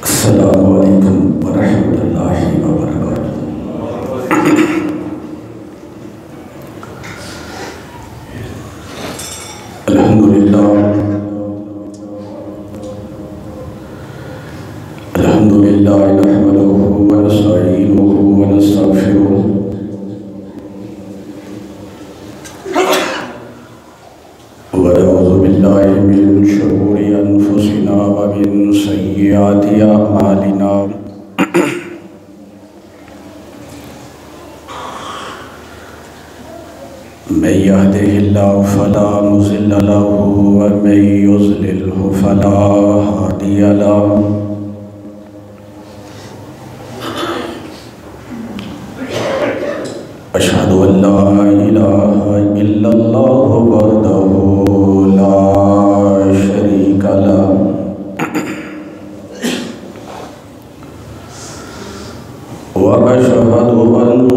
السلام علیکم ورحمۃ اللہ وبرکاتہ۔ الحمدللہ نحمدہ ونستعینہ ونستغفرہ ونعوذ باللہ من شرور انفسنا ومن سیئات اعمالنا من يهده الله فلا مضل له ومن يضلل فلا هادي له أشهد أن لا إله إلا الله وحده لا شريك له وأشهد أن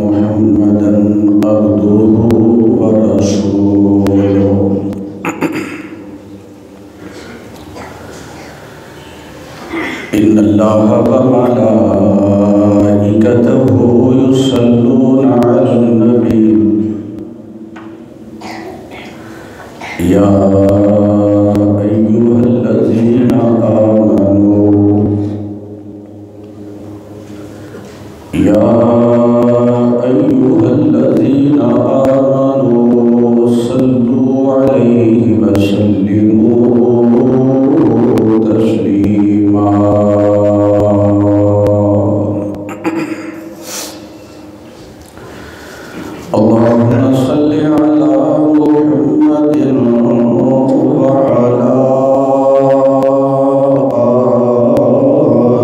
محمدا عبده ورسوله إن الله وملائكته يصلون على النبي يا أيها الذين آمنوا صلوا عليه وسلموا تسليما اللهم صل على محمد وعلى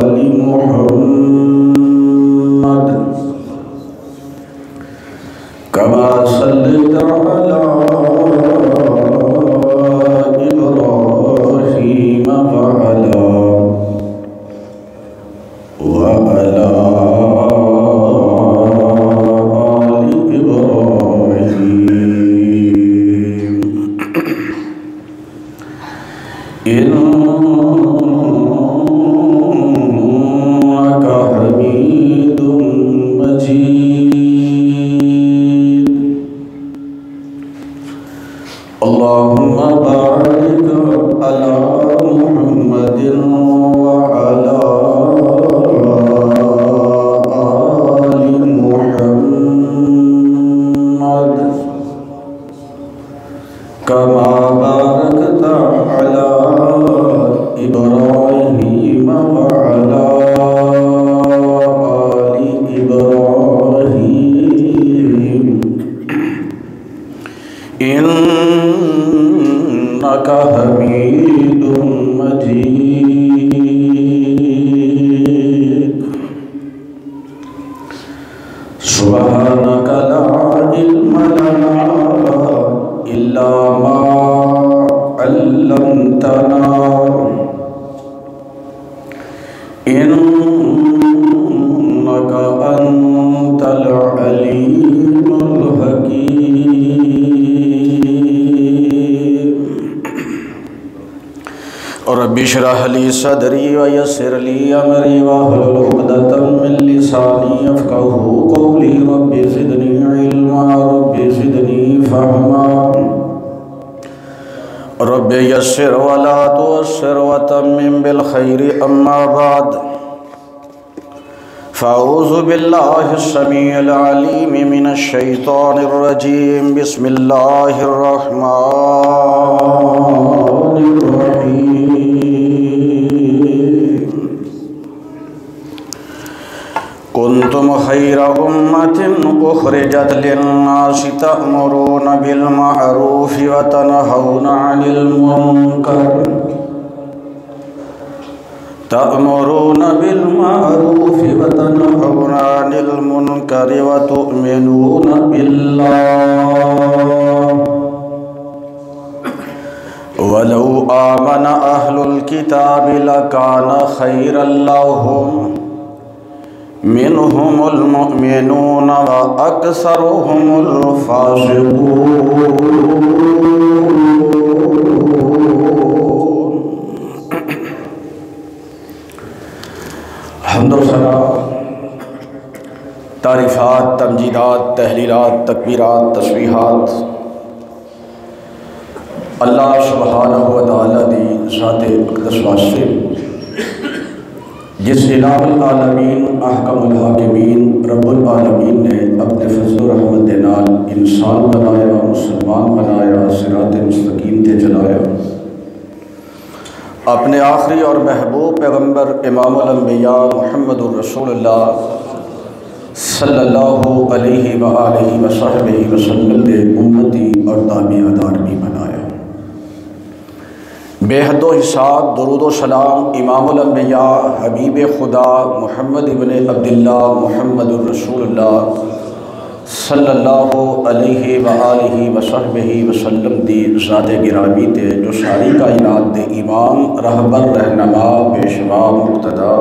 آل محمد كما صليت على إبراهيم وعلى إنك حميد مجيد اللهم بارك على محمد وعلى آل محمد كما باركت على إبراهيم وعلى آل إبراهيم إنك حميد مجيد سبحانك لا علم لنا إلا ما علمتنا إنك أنت العليم الحكيم رب اشرح لي صدري ويسر لي أمري واحلل عقدة من لساني يفقهوا قولي رب زدني علما رب زدني فهما رب يسر ولا تعسر وتمم بالخير أما بعد فأعوذ بالله السميع العليم من الشيطان الرجيم بسم الله الرحمن الرحيم كنتم خير أمة أخرجت للناس تأمرون بالمعروف وتنهون عن المنكر تأمرون بالمعروف وتنهون عن المنكر وتؤمنون بالله ولو آمن أهل الكتاب لكان خيرا لهم منهم المؤمنون وأكثرهم الفاسقون. حمد و ثنا، تعریفات، تمجیدات، تحلیلات، تکبیرات، تسبیحات اللہ سبحانہ و تعالیٰ دی ذات اقدس واسطے جس الہ العالمین احکم الحاکمین رب العالمین نے اپنے فضل و رحمت دے نال انسان بنایا، مسلمان بنایا، صراط مستقیم تے چلایا، اپنے آخری اور محبوب پیغمبر امام الانبیاء محمد الرسول اللہ صلی اللہ علیہ وآلہ وصحبہ وسلم دے امتی اور تابع دار بھی بنایا۔ بے حد و حساب درود و سلام امام الانبیاء حبیب خدا محمد ابن عبداللہ محمد الرسول اللہ صلی اللہ علیہ وآلہ وصحبہ وسلم دی ذات گرامی تے جو ساری کائنات دے امام، رہبر، رہنما، پیشوا، مقتدا،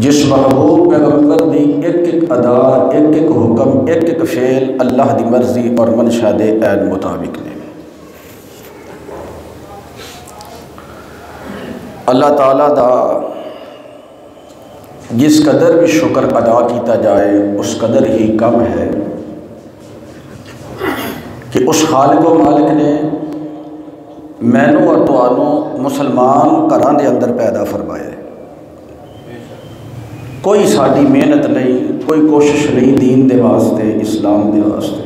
جس محبوب پیغمبر دی ایک ایک ادا، ایک ایک حکم، ایک ایک فعل اللہ دی مرضی اور منشا دے عین مطابق نے۔ اللہ تعالیٰ دا جس قدر بھی شکر ادا کیتا جائے اس قدر ہی کم ہے کہ اس خالق و مالک نے مینوں اور توانوں مسلمان گھراں دے اندر پیدا فرمایا ہے۔ کوئی ساری محنت نہیں، کوئی کوشش نہیں دین دے واسطے، اسلام دے واسطے۔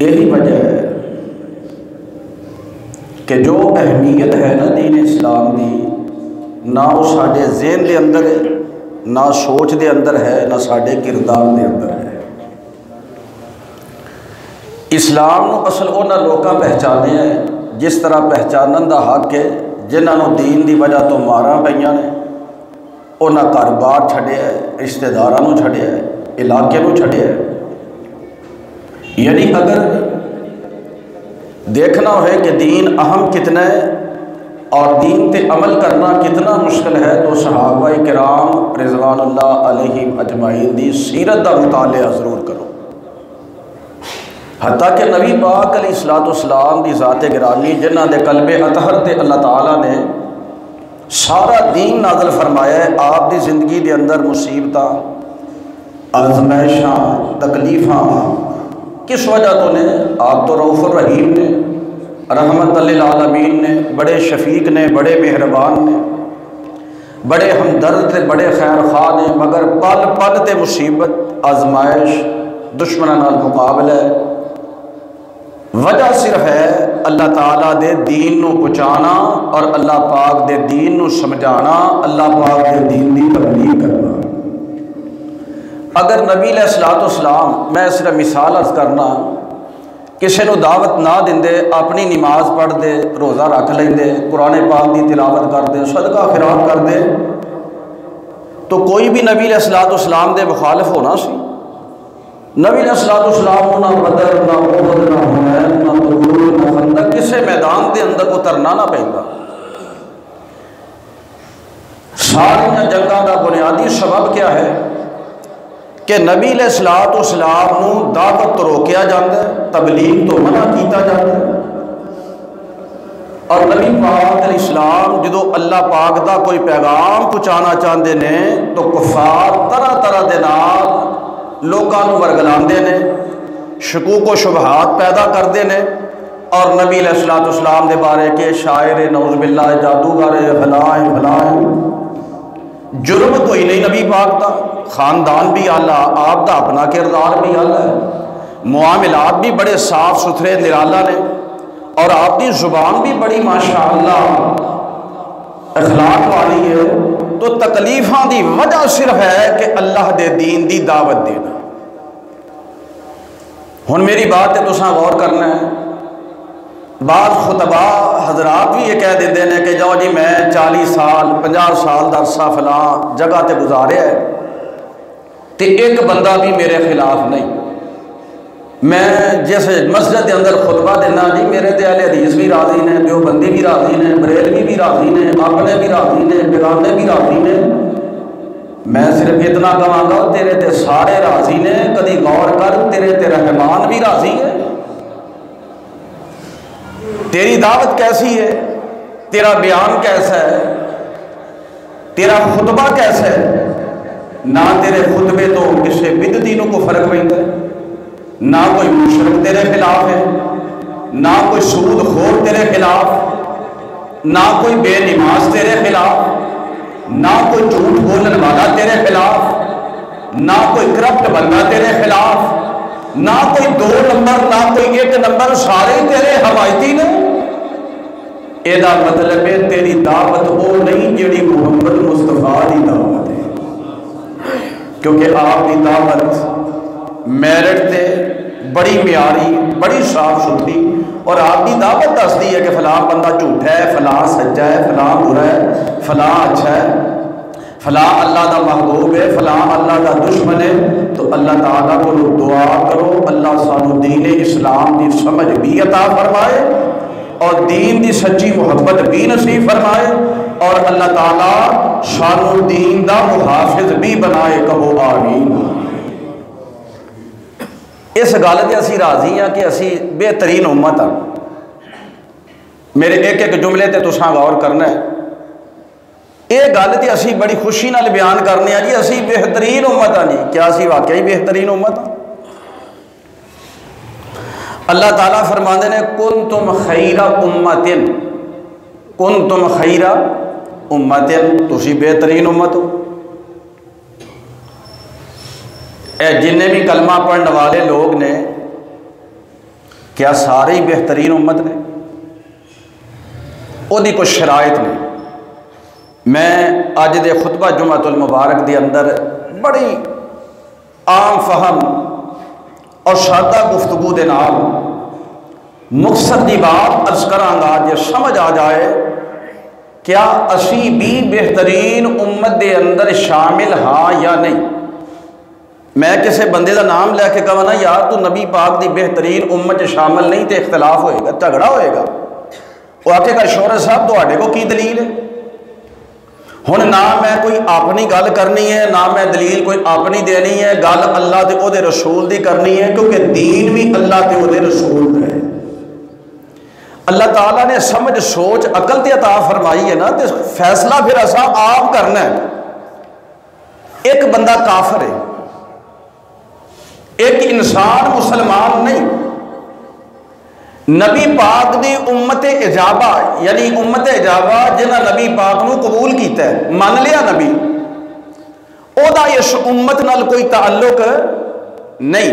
یہی وجہ ہے کہ جو اہمیت ہے نا دین اسلام دی، نہ وہ ساڈے ذہن دے اندر ہے، نہ سوچ دے اندر ہے، نہ ساڈے کردار دے اندر ہے۔ اسلام نو اصل انہاں لوکاں پہچانے ہے جس طرح پہچانن دا حق ہے جنہاں نو دین دی وجہ تو ماراں پئیاں نے، انہاں گھر بار چھڈیا ہے، رشتہ داراں نو چھڈیا ہے، علاقے نو چھڈیا ہے۔ یعنی اگر دیکھنا ہے کہ دین اہم کتنا ہے اور دین تے عمل کرنا کتنا مشکل ہے تو صحابہ کرام رضوان اللہ علیہم اجمعین دی سیرت دا مطالعہ ضرور کرو۔ حتیٰ کہ نبی پاک علیہ السلام دی ذات گرامی جنہ دے قلب اطہر تے اللہ تعالیٰ نے سارا دین نازل فرمایا ہے، آپ دی زندگی دے اندر مصیبتاں، آزمائشاں، تکلیفاں کس وجہ تو نے؟ آپ تو رؤوف الرحیم نے، رحمت للعالمین نے، بڑے شفیق نے، بڑے مہربان نے، بڑے ہمدرد تے بڑے خیر خواہ نے، مگر پل پل تے مصیبت، آزمائش، دشمناں نال مقابلہ ہے۔ وجہ صرف ہے اللہ تعالیٰ دے دین نو پہنچانا اور اللہ پاک دے دین نو سمجھانا، اللہ پاک دے دین دی تبلیغ کرنا۔ اگر نبی علیہ السلام، میں صرف مثال عرض کرنا، کسی نو دعوت نہ دیندے، اپنی نماز پڑھ دے، روزہ رکھ لیندے، قرآن پاک دی تلاوت کر دے، صدقہ خیرات کر دے، تو کوئی بھی نبی علیہ السلام دے مخالف ہونا سی؟ نبی علیہ السلام نہ بدر، نہ احد، نہ حنین، نہ طول، نہ خندق کسے میدان دے اندر اترنا نہ پیندا۔ ساری جنگاں دا بنیادی سبب کیا ہے کہ نبی علیہ السلام نو دعوت تو روکیا جاتا ہے، تبلیغ تو منع کیتا جاتا ہے، اور نبی پاک علیہ السلام جدو اللہ پاک دا کوئی پیغام پہنچانا چاہتے ہیں تو کفار طرح طرح دے نال لوکاں نو ورگلاندے نے، شکوک و شبہات پیدا کردے نے، اور نبی علیہ السلام دے بارے کے شاعر، نعوذ باللہ، جادوگر، فلاں جرم کوئی نہیں نبی پاک دا، خاندان بھی اعلیٰ، آپ دا اپنا کردار بھی اعلیٰ ہے، معاملات بھی بڑے صاف ستھرے نرالا نے، اور آپ دی زبان بھی بڑی ماشاءاللہ اخلاق والی ہے، تو تکلیفاں دی وجہ صرف ہے کہ اللہ دے دین دی دعوت دینا۔ ہن میری بات ہے تساں غور کرنا ہے، بعض خطبہ حضرات بھی یہ کہہ دیتے ہیں کہ جاؤ جی میں 40 سال 50 سال دا عرصہ فلاں جگہ تے گزاریا ہے تے ایک بندہ بھی میرے خلاف نہیں. میں جیسے مسجد کے اندر خطبہ دینا جی میرے تے اہل حدیث بھی راضی نے, دیوبندی بھی راضی نے, بریلوی بھی راضی نے, اپنے بھی راضی نے, بیگانے بھی راضی نے. میں صرف اتنا کہاں گا تیرے تے سارے راضی نے, کدی غور کر تیرے تے رحمان بھی راضی ہے. تیری دعوت کیسی ہے, تیرا بیان کیسا ہے, تیرا خطبہ کیسا ہے. نہ تیرے خطبے تو کسی بدعتی کو فرق پیندا ہے, نہ کوئی مشرک تیرے خلاف ہے, نہ کوئی سود خور تیرے خلاف, نہ کوئی بے نماز تیرے خلاف, نہ کوئی جھوٹ بولنے والا تیرے خلاف, نہ کوئی کرپٹ بندہ تیرے خلاف, نہ کوئی 2 نمبر نہ کوئی 1 نمبر, سارے تیرے حمایتی نے. یہ مطلب ہے تیری دعوت وہ نہیں جیڑی محمد مصطفیٰ کی دعوت ہے, کیونکہ آپ کی دعوت میرٹ تے بڑی معیاری بڑی صاف ستھری, اور آپ کی دعوت دستی ہے کہ فلاں بندہ جھوٹا ہے, فلاں سچا ہے, فلاں برا ہے, فلاں اچھا ہے, فلاں اللہ دا محبوب ہے, فلاں اللہ دا دشمن ہے. تو اللہ تعالیٰ کو دعا کرو اللہ سانو دین اسلام دی سمجھ بھی عطا فرمائے اور دین دی سچی محبت بھی نصیب فرمائے, اور اللہ تعالیٰ سانو دین دا محافظ بھی بنائے. کہو آمین. اس گل تے اسی راضی ہاں کہ اسی بہترین امت ہاں. میرے ایک جملے تے تساں غور کرنا ہے. یہ گل تے اسی بڑی خوشی نال بیان کرنے ہیں جی اسی بہترین امت ہاں. جی کیا اسی واقعی بہترین امت ہاں؟ اللہ تعالیٰ فرماندے نے کنتم خیر امت, کنتم خیر امت, تسی بہترین امت ہو. اے جنہیں بھی کلمہ پڑھنے والے لوگ نے کیا سارے ہی بہترین امت نے؟ وہ دی کچھ شرائط نے. میں اج دے خطبہ جمعۃ المبارک دے اندر بڑی عام فہم اور سادہ گفتگو دے نال مقصد دی بات عرض کراں گا جے سمجھ آ جائے کیا اسی بھی بہترین امت دے اندر شامل ہاں یا نہیں. میں کسی بندے دا نام لے کے کہا نا یار تو نبی پاک دی بہترین امت شامل نہیں تے اختلاف ہوئے گا, جھگڑا ہوئے گا. وہ آکے گا شورت صاحب تواڈے کو کی دلیل ہے؟ ہن نہ میں کوئی اپنی گل کرنی ہے نہ میں دلیل کوئی اپنی دینی ہے, گل اللہ تے او دے رسول دی کرنی ہے, کیونکہ دین بھی اللہ تے او دے رسول دا ہے. اللہ تعالیٰ نے سمجھ سوچ عقل تے عطا فرمائی ہے نا, تے فیصلہ پھر اساں آپ کرنا ہے. ایک بندہ کافر ہے, ایک انسان مسلمان نہیں. نبی پاک دی امت اجابہ یعنی امت اجابہ جنہاں نبی پاک نو قبول کیتا ہے, مان لیا نبی, او دا اس امت نال کوئی تعلق نہیں.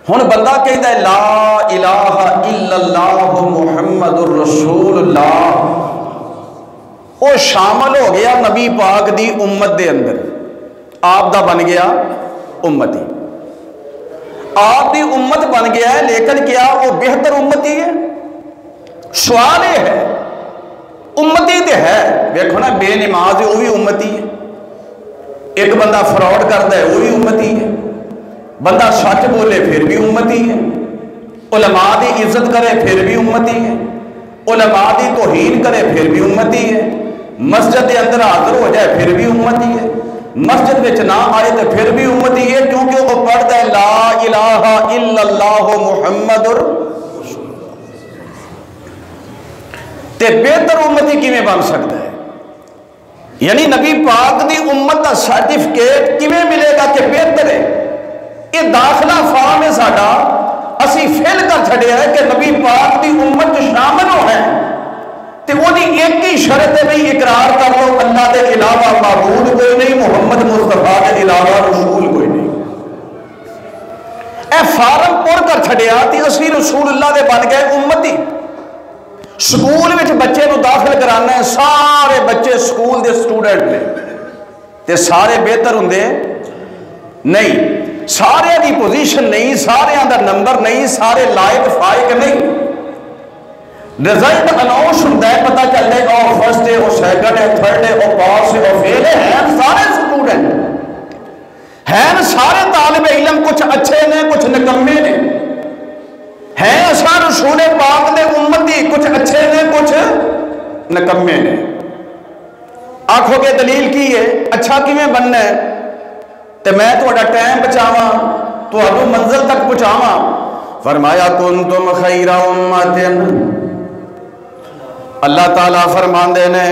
ہن بندہ کہندا ہے لا الہ الا اللہ محمد الرسول اللہ, او شامل ہو گیا نبی پاک دی امت دے اندر, آپ دا بن گیا امتی, آپ دی امت بن گیا ہے. لیکن کیا وہ بہتر امتی ہے؟ سوال یہ ہے. امتی تے ہے, دیکھو نا بے نماز ہے وہ بھی امتی ہے, ایک بندہ فراڈ کرتا ہے وہ بھی امتی ہے, بندہ سچ بولے پھر بھی امتی ہے, علماء دی عزت کرے پھر بھی امتی ہے, علماء دی توہین کرے پھر بھی امتی ہے, مسجد کے اندر حاضر ہو جائے پھر بھی امتی ہے, مسجد میں نہ آئے تو پھر بھی امتی ہے, کیونکہ وہ پڑھتا ہے لا الہ الا اللہ محمد تے بہتر امتی کیویں بن سکتا ہے؟ یعنی نبی پاک دی امت کا سرٹیفکیٹ کیویں ملے گا کہ بہتر ہے؟ یہ داخلہ فارم ہے ساڈا, اسی فیل کر چھڑیا ہے کہ نبی پاک دی امت شامل ہو ہے, تے وہ دی ایک ہی شرط ہے بھئی اقرار کر لو اللہ دے علاوہ معبود کوئی نہیں, محمد مصطفیٰ دے علاوہ رسول کوئی نہیں. اے فارم پور کر چھڑیا تے اسی رسول اللہ دے بن گئے امتی. سکول وچ بچے نو داخل کرانا ہے, سارے بچے سکول دے سٹوڈنٹ نے تے سارے بہتر ہوندے نہیں, سارے دی پوزیشن نہیں, سارے دا نمبر نہیں, سارے لائق فائق نہیں. رزلٹ اناؤنس ہوتا ہے، پتہ چل رہا ہے او فرسٹ ہے، او سیکنڈ ہے، تھرڈ ہے، او پاس ہے، او فیل ہے، ہیں سارے اسٹوڈنٹ، ہیں سارے طالب علم، کچھ اچھے نے کچھ نکمے نے، ہیں اثر رسول پاک نے امتی، کچھ اچھے نے کچھ نکمے نے۔ آنکھوں کے دلیل کی ہے اچھا کیویں بننا ہے، تے میں تھوڑا ٹائم بچاواں، تھانوں منزل تک پہنچاواں۔ فرمایا کنتم خیر امت، اللہ تعالیٰ فرماندے نے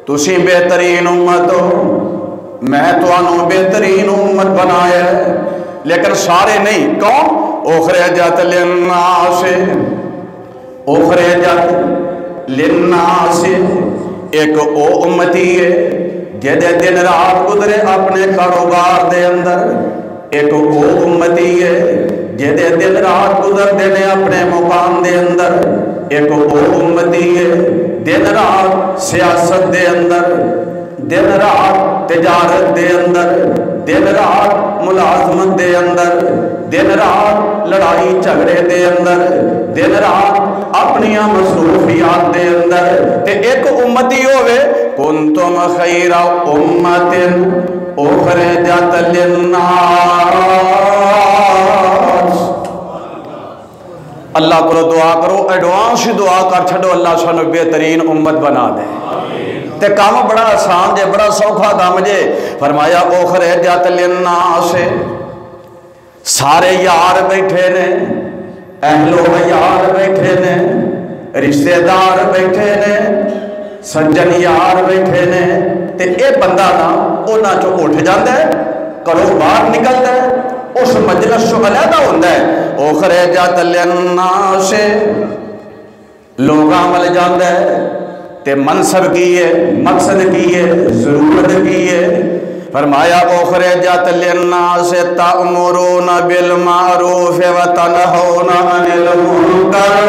تسی بہترین امت ہو، میں تانوں بہترین امت بنایا ہے، لیکن سارے نہیں۔ کون؟ اخرجت للناس، اخرجت للناس ایک او امتی ہے جدے دن رات گزرے اپنے کاروبار دے اندر، ایک او امتی ہے جدے دن رات گزر دینے اپنے مقام دے اندر، ایک او امتی ہے دن رات سیاست دے اندر، دن رات تجارت دے اندر، دن رات ملازمت دے اندر، دن رات لڑائی جھگڑے دے اندر، دن رات اپنی مصروفیات دے اندر، تے ایک امتی ہوئے کنتم خیر امت اخرجت للناس۔ اللہ کو دعا کرو، ایڈوانس دعا کر چھڑو اللہ سانو بہترین امت بنا دے، تے کام بڑا آسان جے، بڑا سوکھا کام جے۔ فرمایا اخرجت للناس، سارے یار بیٹھے نے، اہل و عیال بیٹھے نے، رشتہ دار بیٹھے نے، سجن یار بیٹھے نے، تے اے بندہ نا اونا چو اٹھ جاندہ ہے، کرو باہر نکلتا ہے، اس مجلس چو علیحدہ ہوندہ ہے۔ اخرجت للناس لوگاں مل جاندہ ہے، تے منصب کی ہے، مقصد کی ہے، ضرورت کی ہے۔ فرمایا اخرجت للناس تأمرون بالمعروف وتنہون عن المنکر۔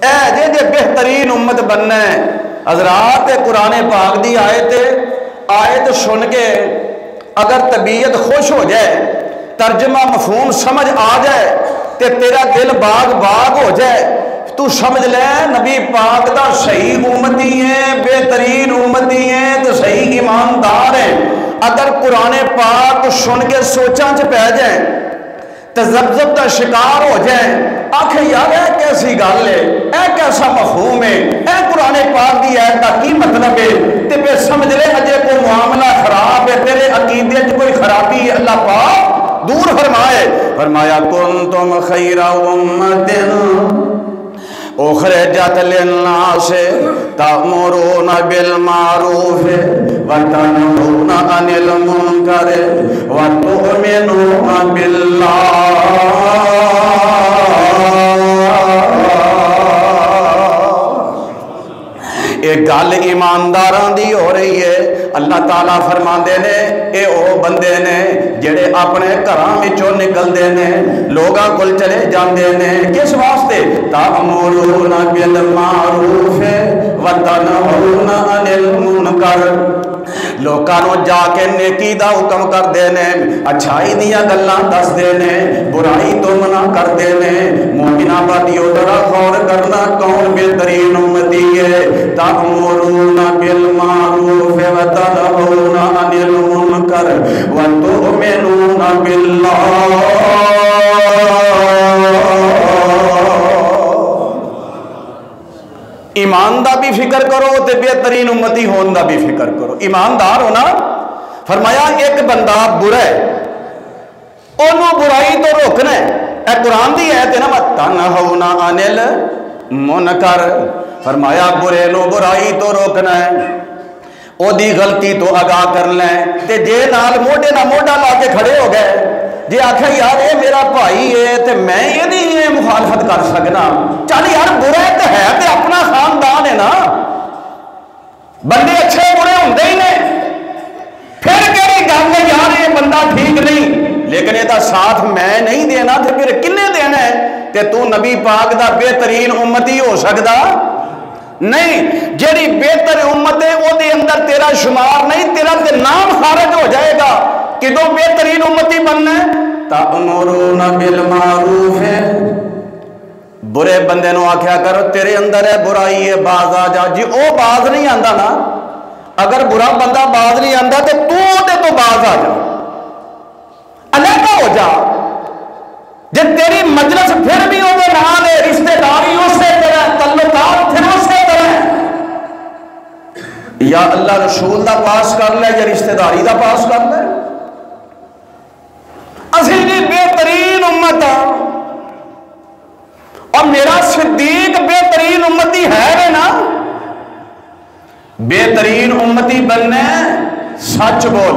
اے جے بہترین امت بننا ہے، حضرات قرآن پاک دی آیت سن کے اگر طبیعت خوش ہو جائے، ترجمہ مفہوم سمجھ آ جائے، تے تیرا دل باغ باغ ہو جائے، تو سمجھ لے نبی پاک دا صحیح امتی ہے، بہترین امتی ہے، تو صحیح ایماندار ہے۔ اگر قرآن پاک سن کے سوچاں چ پہ جائیں، تذبذب دا شکار ہو جائیں، آنکھیں یار اے کیسی گل ہے، اے کیسا مفہوم ہے، اے قرآن پاک دی آیت دا کی مطلب ہے، تے پھر سمجھ لے اجے کوئی معاملہ خراب ہے، تیرے عقیدے چ کوئی خرابی ہے، اللہ پاک دور فرمائے۔ فرمایا کنتم خیر امت اخرجت للناس تأمرون بالمعروف وتنهون عن المنکر وتؤمنون باللہ۔ ایک گل ایمانداراں دی ہو رہی ہے، اللہ تعالیٰ فرماندے نے اے او بندے نے جڑے اپنے گھراں وچوں نکلدے نے، لوگاں کول چلے جاندے نے، کس واسطے؟ تأمرون بالمعروف وتنہون عن المنکر، لوکاں نو جا کے نیکی دا حکم کر دینے، اچھائی دیا گلاں دس دینے، برائی تو منع کر دینے۔ مومنہ باتیوں ذرا غور کرنا کون بہترین امتی ہے؟ تأمرون بالمعروف وتنہون عن المنکر وتؤمنون باللہ۔ ایمان دا بھی فکر کرو تے بہترین امتی ہون دا بھی فکر کرو، ایماندار ہونا۔ فرمایا ایک بندہ برا ہے، انہوں برائی تو روکنا ہے، اے قرآن دی آیت ہے نا وَتَنْهَوْنَ عَنِ الْمُنْكَرِ۔ فرمایا برے نو برائی تو روکنا ہے، او دی غلطی تو آگاہ کرنا ہے، تے جے نال موڈے نہ موڈا لا کے کھڑے ہو گئے، جے آکھے یار اے میرا بھائی ہے تے میں یہ نہیں مخالفت کر سکنا، چل یار برا ہے تے اپنا خاندان ہے نا، بندے اچھے برے ہوندے ہی نے، پھر کہڑی گل ہے یار یہ بندہ ٹھیک نہیں، لیکن یہ دا ساتھ میں نہیں دینا تے پھر کنے دینا ہے؟ تے تو نبی پاک دا بہترین امتی ہو سکدا نہیں، جیڑی بہتر امت ہے وہ دے اندر تیرا شمار نہیں، تیرا تے نام خارج ہو جائے گا۔ کدوں بہترین امتی بننا ہے؟ تأمرون بالمعروف، برے بندے نو آکھیا کرو تیرے اندر ہے برائی ہے باز آ جا. جی او باز نہیں آندا نا, اگر برا بندہ باز نہیں آندا تے تو باز آ جا, علیحدہ ہو جا. جے تیری مجلس پھر بھی وہ نال ہے, رشتے داری اسی طرح, تعلقات پھر اسی طرح, یا اللہ رسول دا پاس کر لے یا رشتے داری دا پاس کر لے. اسی جی بہترین امت ہاں, اور میرا صدیق بہترین امتی ہے نا. بہترین امتی بننا سچ بول.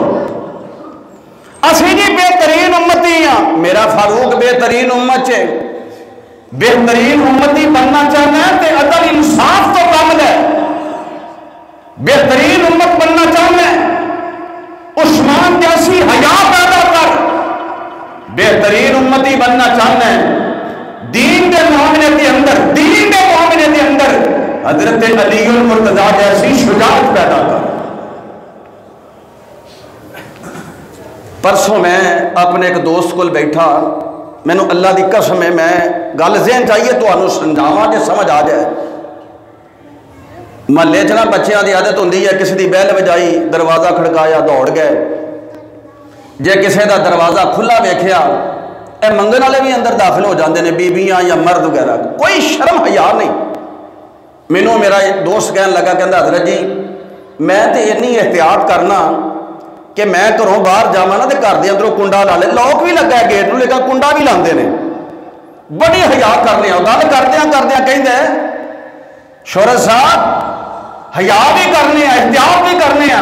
اسی جی بہترین امتی ہاں, میرا فاروق بہترین امت ہے. بہترین امتی بننا چاہنا ہے تو عدل انصاف تو کم ہے. بہترین امت بننا چاہنا ہے عثمان جیسی حیا پیدا کر. بہترین امتی بننا چاہنا ہے دین کے معاملے کے اندر, دین کے معاملے کے اندر حضرت علی المرتضیٰ جیسی شجاعت پیدا کر. پرسوں میں اپنے ایک دوست کو بیٹھا, میں نے اللہ دی قسم ہے میں گل ذہن چاہیے تو انہوں سمجھاواں جے سمجھ آ جائے. محلے چ نا بچیاں دی عادت ہوندی ہے کسی دی بیل بجائی, دروازہ کھڑکایا دوڑ گئے. جے کسی دا دروازہ کھلا ویکھیا, اے منگن والے بھی اندر داخل ہو جاندے نے, بیبیاں یا مرد وغیرہ, کوئی شرم حیا نہیں. مینوں میرا ایک دوست کہنے لگا, کہندا حضرت جی میں تے اتنی احتیاط کرنا کہ میں گھروں باہر جاواں نا تے گھر دے اندروں کنڈا لا لے, لوک بھی لگا ہے گیٹ نوں لیکن کنڈا بھی لاندے نے. بڑی حیا کرنے آ, گل کردیاں کہندے شورت صاحب حیا بھی کرنے آ, احتیاط بھی کرنے آ.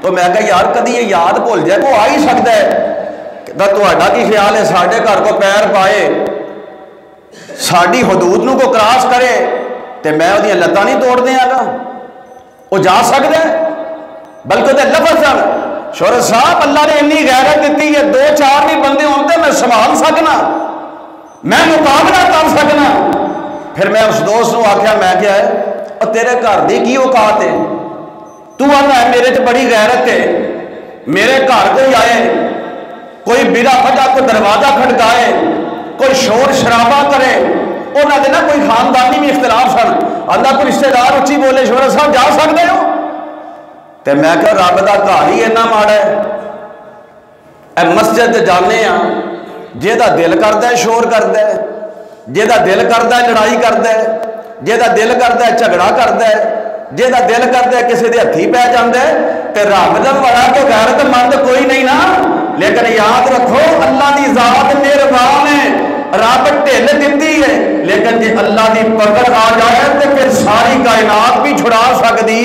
تو میں کہا یار کدی یہ یاد بھول جائے, کو آ ہی سکتا ہے. تہاڈا کی خیال ہے ساڈے گھر کو پیر پائے, ساڈی حدود نو کو کراس کرے تے میں وہ لتاں نہیں توڑ دیاں گا؟ وہ جا سکتا ہے؟ بلکہ تے لفظ جان شورت صاحب اللہ نے اتنی غیرت دیتی ہے, 2-4 بھی بندے ہوتے میں سنبھال سکنا, میں مقابلہ کر سکنا. پھر میں اس دوست نو آخیا, میں کیا ہے اور تیرے گھر دی کی اوقات ہے؟ تو آنا ہے میرے چ بڑی غیرت ہے, میرے گھر کوئی آئے, کوئی بلا وجہ کو دروازہ کھڑکائے, کوئی شور شرابہ کرے, انہوں نے نا کوئی خاندانی بھی اختلاف سن, اللہ کو رشتے دار اچھی بولے شورت صاحب جا سکتے ہو؟ تے میں کہ رب دا گھر ہی اتنا ماڑا ہے. اے مسجد جانے ہاں, جے دا دل کردا ہے شور کردا ہے, جے دا دل کردا ہے لڑائی کردا ہے, جے دا دل کردا ہے جھگڑا کردا ہے, جے دا دل کردا ہے کسی دے ہتھی پہ جاندا ہے, تے رب دا بڑا تو غیرت مند کوئی نہیں نا. لیکن یاد رکھو اللہ دی ذات مہربان ہے, رب ڈھل دیتی ہے, لیکن جے اللہ دی پکڑ آ جائے تو پھر ساری کائنات بھی چھڑا سکتی.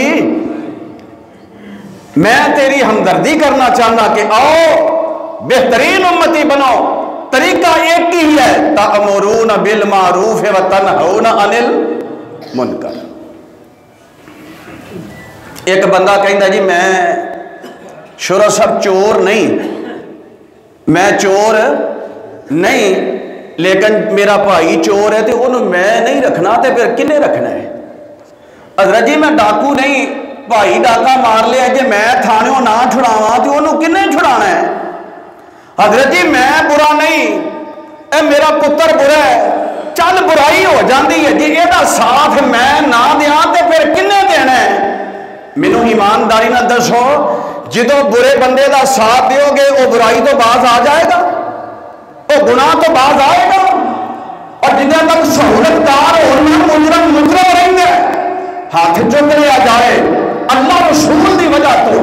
میں تیری ہمدردی کرنا چاہنا کہ آؤ بہترین امتی بنو. طریقہ ایک ہی ہے, تأمرون بالمعروف وتنہون عن المنکر. ایک بندہ کہندا جی میں شورا صاحب چور نہیں, میں چور نہیں, لیکن میرا بھائی چور ہے تو انہوں میں نہیں رکھنا, تو پھر کنے رکھنا ہے؟ حضرت جی میں ڈاکو نہیں, بھائی ڈاکا مار لیا جی میں تھانیوں نہ چھڑاواں تو انہوں کنے چھڑانا ہے؟ حضرت جی میں برا نہیں, اے میرا پتر برا ہے, چل برائی ہو جاندی ہے جی, یہ ساتھ میں نہ دیاں تو پھر کنے دینا ہے؟ مینوں ایمانداری نہ دسو, جدو برے بندے دا ساتھ دیو گے وہ برائی تو باز آ جائے گا, وہ گناہ تو باز آئے گا. اور جنہیں تک سہولت کار ہونا مجرم رہے ہاتھ چک لیا جائے اللہ رسول دی وجہ تو,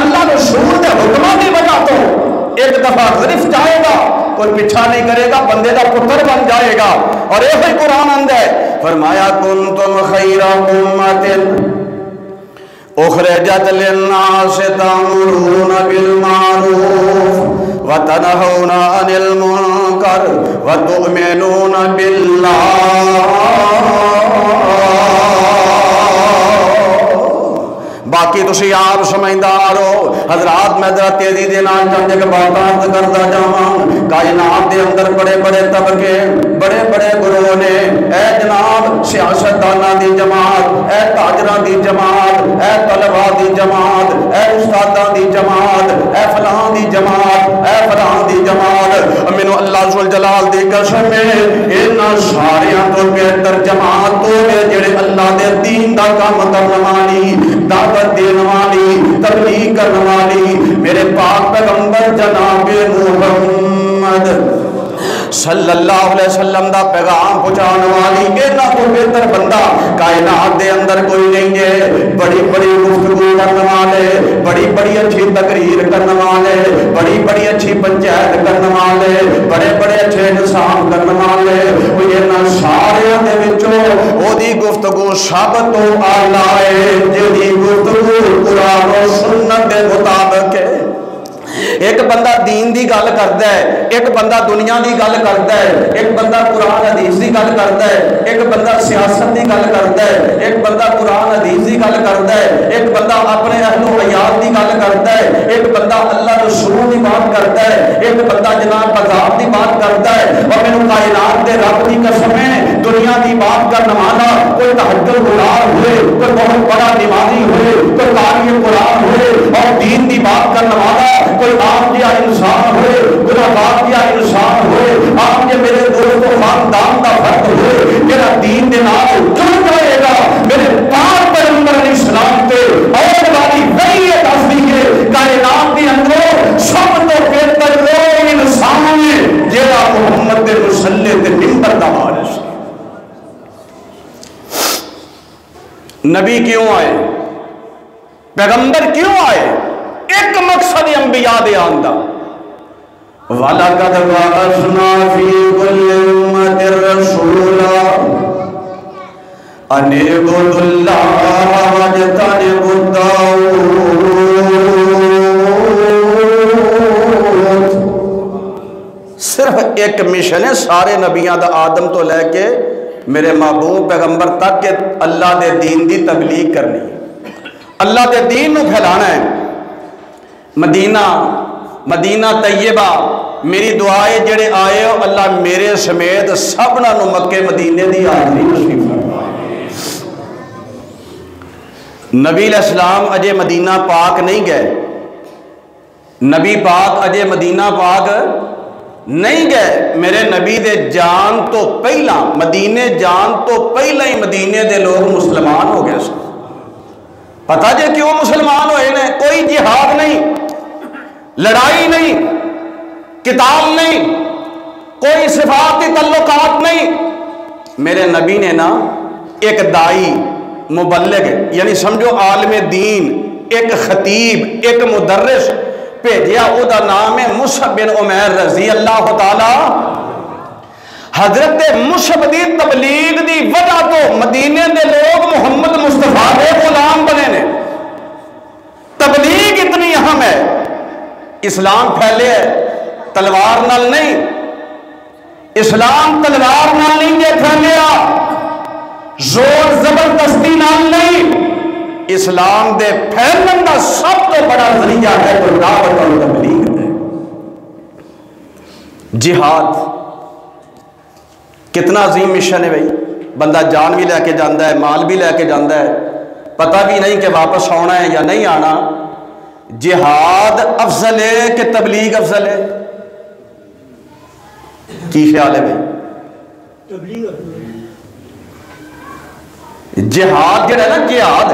اللہ رسول دے حکموں دی وجہ تو ایک دفعہ غرف جائے گا, کوئی پیچھا نہیں کرے گا, بندے دا پتر بن جائے گا. اور یہ قرآن اندر ہے, فرمایا کنتم خیر امت اخرجت للناس تأمرون بالمعروف وتنہون عن المنکر وتؤمنون باللہ. باقی تسی آپ سمجھدار ہو. حضرات میں ذرا تیزی دے نال چند ایک باتاں کرتا جاواں. کائنات دے اندر بڑے بڑے طبقے, بڑے بڑے گروہ نے. اے جناب سیاستداناں دی جماعت, اے تاجراں دی جماعت, اے طلبا دی جماعت، اے استاداں دی جماعت، اے فلاں دی جماعت، اے فلاں دی جماعت، مینوں اللہ ذو الجلال دی قسم ہے انہاں ساریاں تو بہتر جماعت تو جڑے اللہ دے دین دا کام کرن والی، دعوت دین والی، تبلیغ کرن والی میرے پاک پیغمبر جناب محمد صلی اللہ علیہ وسلم دا پیغام پہنچانے والی اینا کو بہتر بندہ کائنات دے اندر کوئی نہیں ہے۔ بڑی بڑی گفتگو کرنے والے، بڑی بڑی اچھی تقریر کرنے والے، بڑی بڑی اچھی پنچایت کرنے والے، بڑے بڑے اچھے انسان کرنے والے، وہ اینا سارے دے وچوں او دی گفتگو سب تو اعلیٰ ہے جہی گفتگو قرآن و سنت کے مطابق ہے۔ ایک بندہ دین دی گل کرتا ہے، ایک بندہ دنیا دی گل کرتا ہے، ایک بندہ قرآن حدیث دی گل کرتا ہے، ایک بندہ سیاست دی گل کرتا ہے، ایک بندہ قرآن حدیث دی گل کرتا ہے، ایک بندہ اپنے اہل و عیال دی گل کرتا ہے، ایک بندہ اللہ رسول دی بات کرتا ہے، ایک بندہ جناب عذاب دی بات کرتا ہے۔ اور میں کائنات دے رب دی قسم ہے دنیا دی بات کرنے والا کوئی تہجد گزار ہوئے، کوئی بہت بڑا نمازی ہوئے، کوئی قاری قرآن ہوئے، اور دین دی بات کرنے والا کوئی آپ جہاں انسان ہوئے، گناہگار جہاں انسان ہوئے، آپ جو میرے دوست و خاندان کا فرد ہوئے، میرا دین دے نال جڑ جائے گا میرے پاک پیغمبر علیہ السلام پہ اور والی وہی تصدیق ہے کائنات کے اندر سب تو بہتر وہ انسان ہے جہاں محمد دے مسلح تے منبر دا وارث ہے۔ نبی کیوں آئے؟ پیغمبر کیوں آئے؟ ایک مقصد انبیاء دے آندہ وَلَقَدْ بَعَثْنَا فِي كُلِّ أُمَّةٍ رَسُولًا أَنِ اعْبُدُوا اللَّهَ وَاجْتَنِبُوا الطَّاغُوتَ۔ صرف ایک مشن ہے سارے نبیاں دا آدم تو لے کے میرے محبوب پیغمبر تک کہ اللہ دے دین دی تبلیغ کرنی، اللہ دے دین نو پھیلانا ہے۔ مدینہ طیبہ میری دعائے جڑے آئے ہو اللہ میرے سمیت سبنا نو مکے مدینے دی حاضری نصیب فرمائے۔ نبی علیہ السلام اجے مدینہ پاک نہیں گئے، نبی پاک اجے مدینہ پاک نہیں گئے، میرے نبی دے جان تو پہلا مدینے جان تو پہلا ہی مدینے دے لوگ مسلمان ہو گئے سن۔ پتہ جے کیوں مسلمان ہوئے نے؟ کوئی جہاد نہیں، لڑائی نہیں، کتاب نہیں، کوئی صفاتی تعلقات نہیں۔ میرے نبی نے نا ایک دائی مبلغ یعنی سمجھو عالم دین، ایک خطیب، ایک مدرس بھیجیا، او دا نام ہے مصعب بن عمیر رضی اللہ تعالی۔ حضرت مصعب دی تبلیغ دی وجہ تو مدینے دے لوگ محمد مصطفیٰ دے غلام بنے نے۔ تبلیغ اتنی اہم ہے۔ اسلام پھیلے ہے تلوار نال نہیں، اسلام تلوار نال نہیں جے پھیلیا، زور زبردستی نال نہیں، اسلام دے پھیلن دا سب تو بڑا ذریعہ ہے تو دعوت اور تبلیغ ہے۔ جہاد کتنا عظیم مشن ہے بھائی، بندہ جان بھی لے کے جاندہ ہے، مال بھی لے کے جاندہ ہے، پتہ بھی نہیں کہ واپس آنا ہے یا نہیں آنا۔ جہاد افضل ہے کہ تبلیغ افضل ہے؟ کی خیال ہے بھائی؟ جہاد جڑا ہے نا، جہاد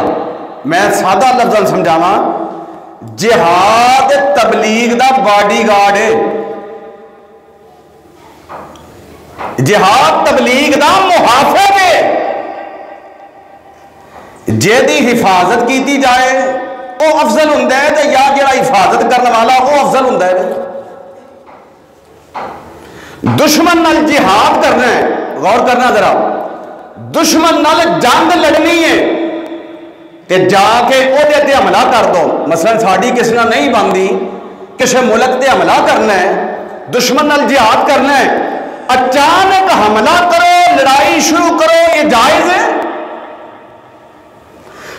میں سادہ لفظ سمجھاواں، جہاد تبلیغ دا باڈی گارڈ ہے، جہاد تبلیغ دا محافظ ہے۔ جے دی حفاظت کیتی جائے وہ افضل ہوندہ ہے، یا جڑا حفاظت کرنے والا وہ افضل ہوندہ ہے۔ دشمن نال جہاد کرنا ہے، غور کرنا ذرا، دشمن نال جنگ لڑنی ہے تے جا کے او دے تے حملہ کر دو۔ مثلا ساڈی کسی نال نہیں بنتی، کسی ملک تے حملہ کرنا ہے، دشمن نال جہاد کرنا ہے، اچانک حملہ کرو، لڑائی شروع کرو، یہ جائز ہے؟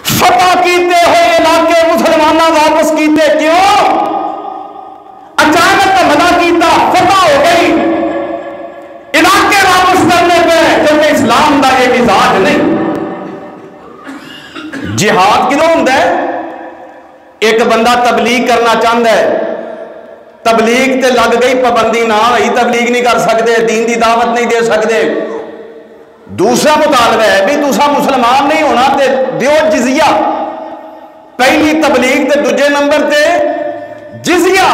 فتح کیتے ہوئے علاقے مسلمانہ واپس کیتے کیوں؟ اچانک حملہ کیتا، فتح ہو گئی، علاقے واپس کرنے پہ، کیونکہ اسلام کا یہ مزاج نہیں۔ جہاد کدوں ہوندا ہے؟ ایک بندہ تبلیغ کرنا چاہتا ہے، تبلیغ تے لگ گئی پابندی نہ ہوئی، تبلیغ نہیں کر سکتے، دین دی دعوت نہیں دے سکتے۔ دوسرا مطالبہ ہے بھی تسا مسلمان نہیں ہونا تے دیو جزیہ، پہلی تبلیغ تے دوجے نمبر تے جزیہ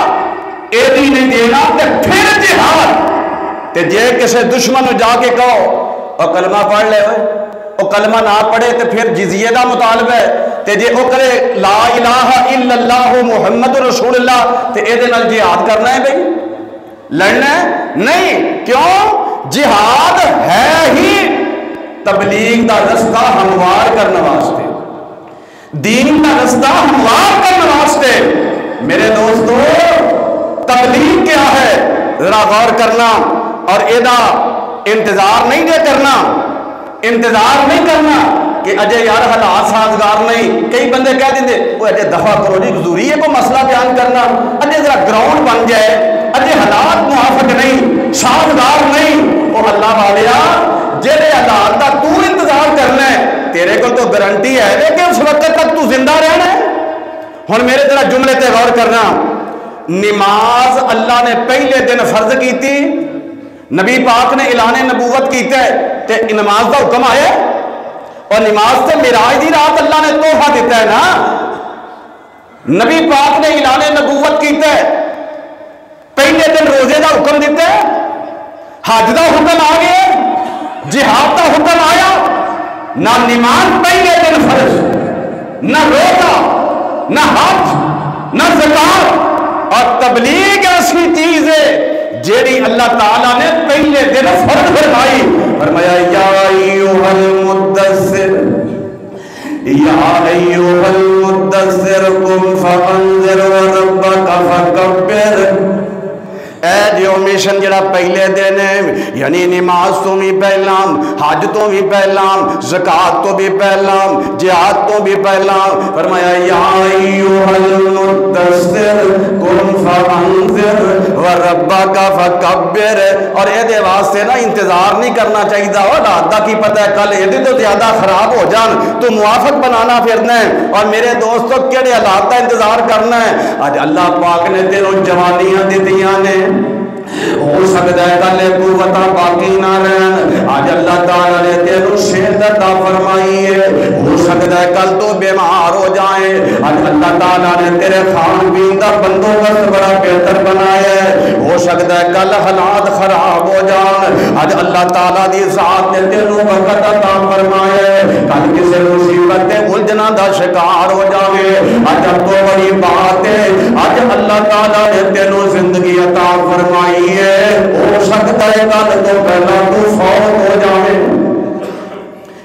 اے نہیں دینا تے پھر جہاد۔ تے جے کسے دشمن نو جا کے کہو او کلمہ پڑھ لے ہوئے، او کلمہ نہ پڑھے تے پھر جزیے دا مطالبہ ہے، تے جے او کرے لا الہ الا اللہ محمد رسول اللہ تے اے دے نال جہاد کرنا ہے بھئی، لڑنا ہے نہیں۔ کیوں؟ جہاد ہے ہی تبلیغ دا رستہ ہموار کرنے واسطے، دین دا رستہ ہموار کرنے واسطے۔ میرے دوستو تبلیغ کیا ہے ذرا غور کرنا، اور ایدہ انتظار نہیں دے کرنا، انتظار نہیں کرنا کہ اجے یار حالات سازگار نہیں۔ کئی بندے کہہ دیں وہ اجے دفعہ کرو جی، حضوری ہے کوئی مسئلہ بیان کرنا، اجے ذرا گراؤنڈ بن جائے، اجے حالات موافق نہیں، سازگار نہیں۔ وہ اللہ والیا جہے حالات کا تو انتظار کرنا ہے، تیرے کو تو گارنٹی ہے کہ اس وقت تک تو زندہ رہنا ہے۔ ہن میرے ذرا جملے تے غور کرنا، نماز اللہ نے پہلے دن فرض کی تھی، نبی پاک نے اعلان نبوت کیتا ہے تے نماز کا حکم آیا، اور نماز تے معراج دی رات اللہ نے تحفہ دیتا ہے نا۔ نبی پاک نے اعلان نبوت کیتا ہے، پہلے دن روزے دا حکم دیتا ہے، حج دا حکم آ گیا، جہاد دا حکم آیا، نہ نماز پہلے دن فرض، نہ روزہ، نہ حج، نہ زکات، اور تبلیغ ایسی چیز ہے جیڑی اللہ تعالیٰ نے پہلے دن فرض فرمائی، فرمایا یا ایھا المدثر یا ایھا المدثر قم فانذر وربک فکبر۔ اے جو مشن جڑا پہلے دن ہے، یعنی نماز تو بھی پہلا، حج تو بھی پہلا، زکات تو بھی پہلا، جہاد تو بھی پہلا، فرمایا یا ایھا المدثر قم فانذر وربک فکبر۔ اور اے دے واسطے نا انتظار نہیں کرنا چاہیے، اور رات دا کی پتہ ہے کل یہ تو زیادہ خراب ہو جان، تو موافق بنانا پھرنا ہے۔ اور میرے دوستو کیڑے حالات کا انتظار کرنا ہے؟ آج اللہ پاک نے تینوں جوانیاں دیتیاں نے، ہو سکتا ہے کل قوتاں باقی نہ رہن، آج اللہ تعالیٰ نے تینوں صحت عطا فرمائی ہے، ہو سکتا ہے کل تو بیمار ہو جائیں، آج اللہ تعالیٰ نے تیرے کھان پین کا بندوبست بڑا بہتر بنایا ہے، ہو سکتا ہے کل حالات خراب ہو جان، آج اللہ تعالیٰ دی ذات نے تینوں وقت عطا فرمایا ہے، کل کسی مصیبت الجھنا دا شکار ہو جاوے، آج اب تو بڑی بات ہے، آج اللہ تعالیٰ نے تینوں زندگی عطا فرمائی ہے، ہو سکتا ہے کل تو پہلا تو فوت ہو جائے۔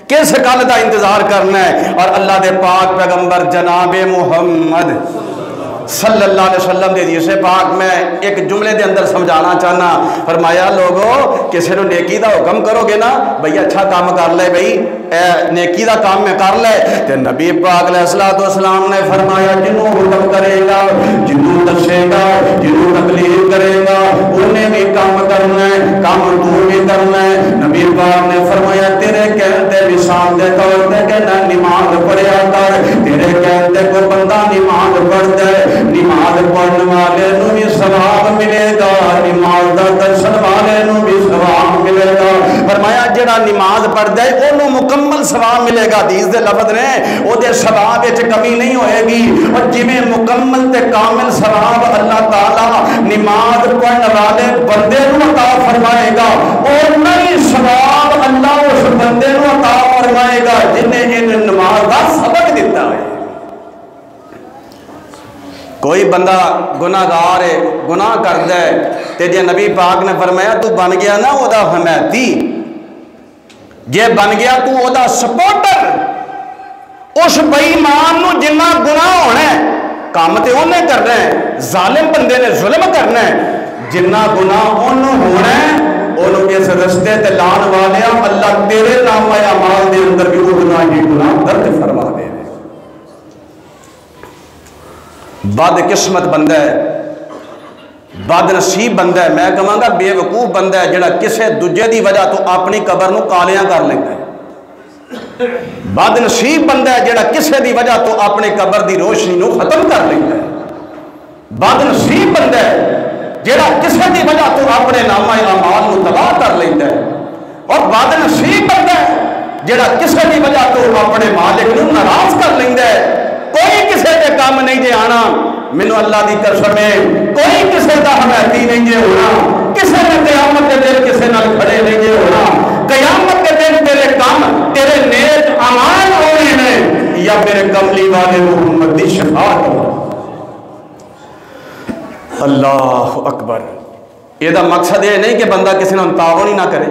کس کل کا انتظار کرنا ہے؟ اور اللہ دے پاک پیغمبر جناب محمد صلی اللہ علیہ وسلم دے حدیث پاک میں ایک جملے دے اندر سمجھانا چاہنا، فرمایا لوگو کسی نے نیکی دا حکم کرو گے نا بھئی اچھا کام کر لے، بھئی نیکی دا کام میں کر لے، تے نبی پاک علیہ السلام نے فرمایا جنہوں حکم کرے گا، جنہوں دسے گا، جنہوں تبلیغ کرے گا، انہیں بھی کام کرنا ہے، کام تو بھی کرنا ہے۔ نبی پاک نے فرمایا تیرے کہتے مثال دے طور تے کہ نہ نماز پڑھیا کر، تیرے کہتے کوئی بندہ نماز پڑھ دے، نماز پڑھنے والے نو بھی ثواب ملے گا، نماز دا درسن والے نو بھی ثواب ملے گا۔ فرمایا جڑا نماز پڑھ دے انہوں مکمل ثواب ملے گا، حدیث دے لفظ نے او دے ثواب وچ کمی نہیں ہوئے گی، اور جویں مکمل تے کامل ثواب اللہ تعالی نماز پڑھنے والے بندے نو عطا فرمائے گا، اور نئی ثواب اللہ اس بندے نو عطا فرمائے گا جنہیں ان نماز دا سبق دیتا ہے۔ کوئی بندہ گناہ گار ہے، گناہ کردا ہے، تے جے نبی پاک نے فرمایا تو بن گیا نا او دا حمایتی، جے بن گیا تو او دا سپورٹر، اس بے ایمان نو جنہ گناہ ہونا ہے کام تے انہیں کرنا ہے، ظالم بندے نے ظلم کرنا ہے، جنہ گناہ انہوں ہونا ہے انہوں اس رستے تے لان والے اللہ تیرے نام اعمال دے اندر بھی وہ گناہ درد فرما دے۔ بد قسمت بندہ ہے، بد نصیب بندہ ہے، میں کہاں گا بے وقوف بندہ ہے جڑا کسے دوجے دی وجہ تو اپنی قبر نو کالیاں کر لیتا ہے۔ بد نصیب بندہ ہے جڑا کسے دی وجہ تو اپنے قبر دی روشنی نو ختم کر لیتا ہے. بد نصیب بندہ ہے جڑا کسے دی وجہ تو اپنے نامہ اعمال نو تباہ کر لیتا ہے. اور بد نصیب بندہ ہے جڑا کسے دی وجہ تو اپنے مالک نو ناراض کر لیتا ہے. کوئی کسے دے کام نہیں دے آنا، مینو اللہ دی قسم ہے، کوئی کسے دا حمایتی نہیں دے ہونا، کسے نے قیامت کے دن کسے نال کھڑے نہیں دے ہونا. قیامت کے دن تیرے کام تیرے نیک اعمال ہونے نے یا میرے کملی والے محمد دی شفاعت ہو. اللہ اکبر. یہ مقصد یہ نہیں کہ بندہ کسی نے تعاون ہی نہ کرے،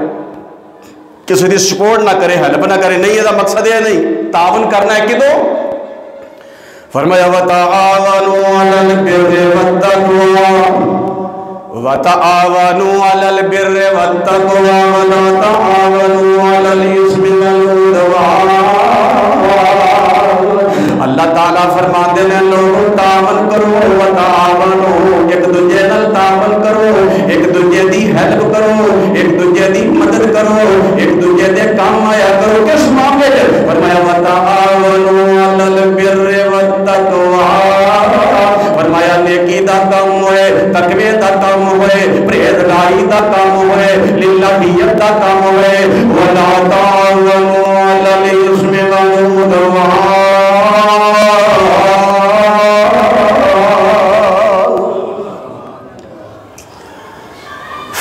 کسی کی سپورٹ نہ کرے، ہیلپ نہ کرے، نہیں، یہ مقصد یہ نہیں. تعاون کرنا ہے کدوں؟ فرمایا وَتَعَاوَنُوا عَلَى الْبِرِّ وَالتَّقْوَىٰ وَتَعَاوَنُوا عَلَى الْبِرِّ وَالتَّقْوَىٰ وَلَا تَعَاوَنُوا عَلَى الْإِثْمِ وَالْعُدْوَانِ. اللہ تعالیٰ فرماتے ہیں لوگوں تعاون کرو، وتعاونوا، ایک دوجے نال تعاون کرو، ایک دوجے دی ہیلپ کرو، ایک دوجے دی مدد کرو، ایک دوجے دے کام آیا کرو. کس معاملے میں؟ فرمایا وتعاونوا علی البر والتقویٰ. فرمایا نیکی دا کام ہوئے، تقوی دا کام ہوئے، پرہیزگاری دا کام ہوئے، للہیت دا کام ہوئے. ولا تعاونوا علی الاثم والعدوان.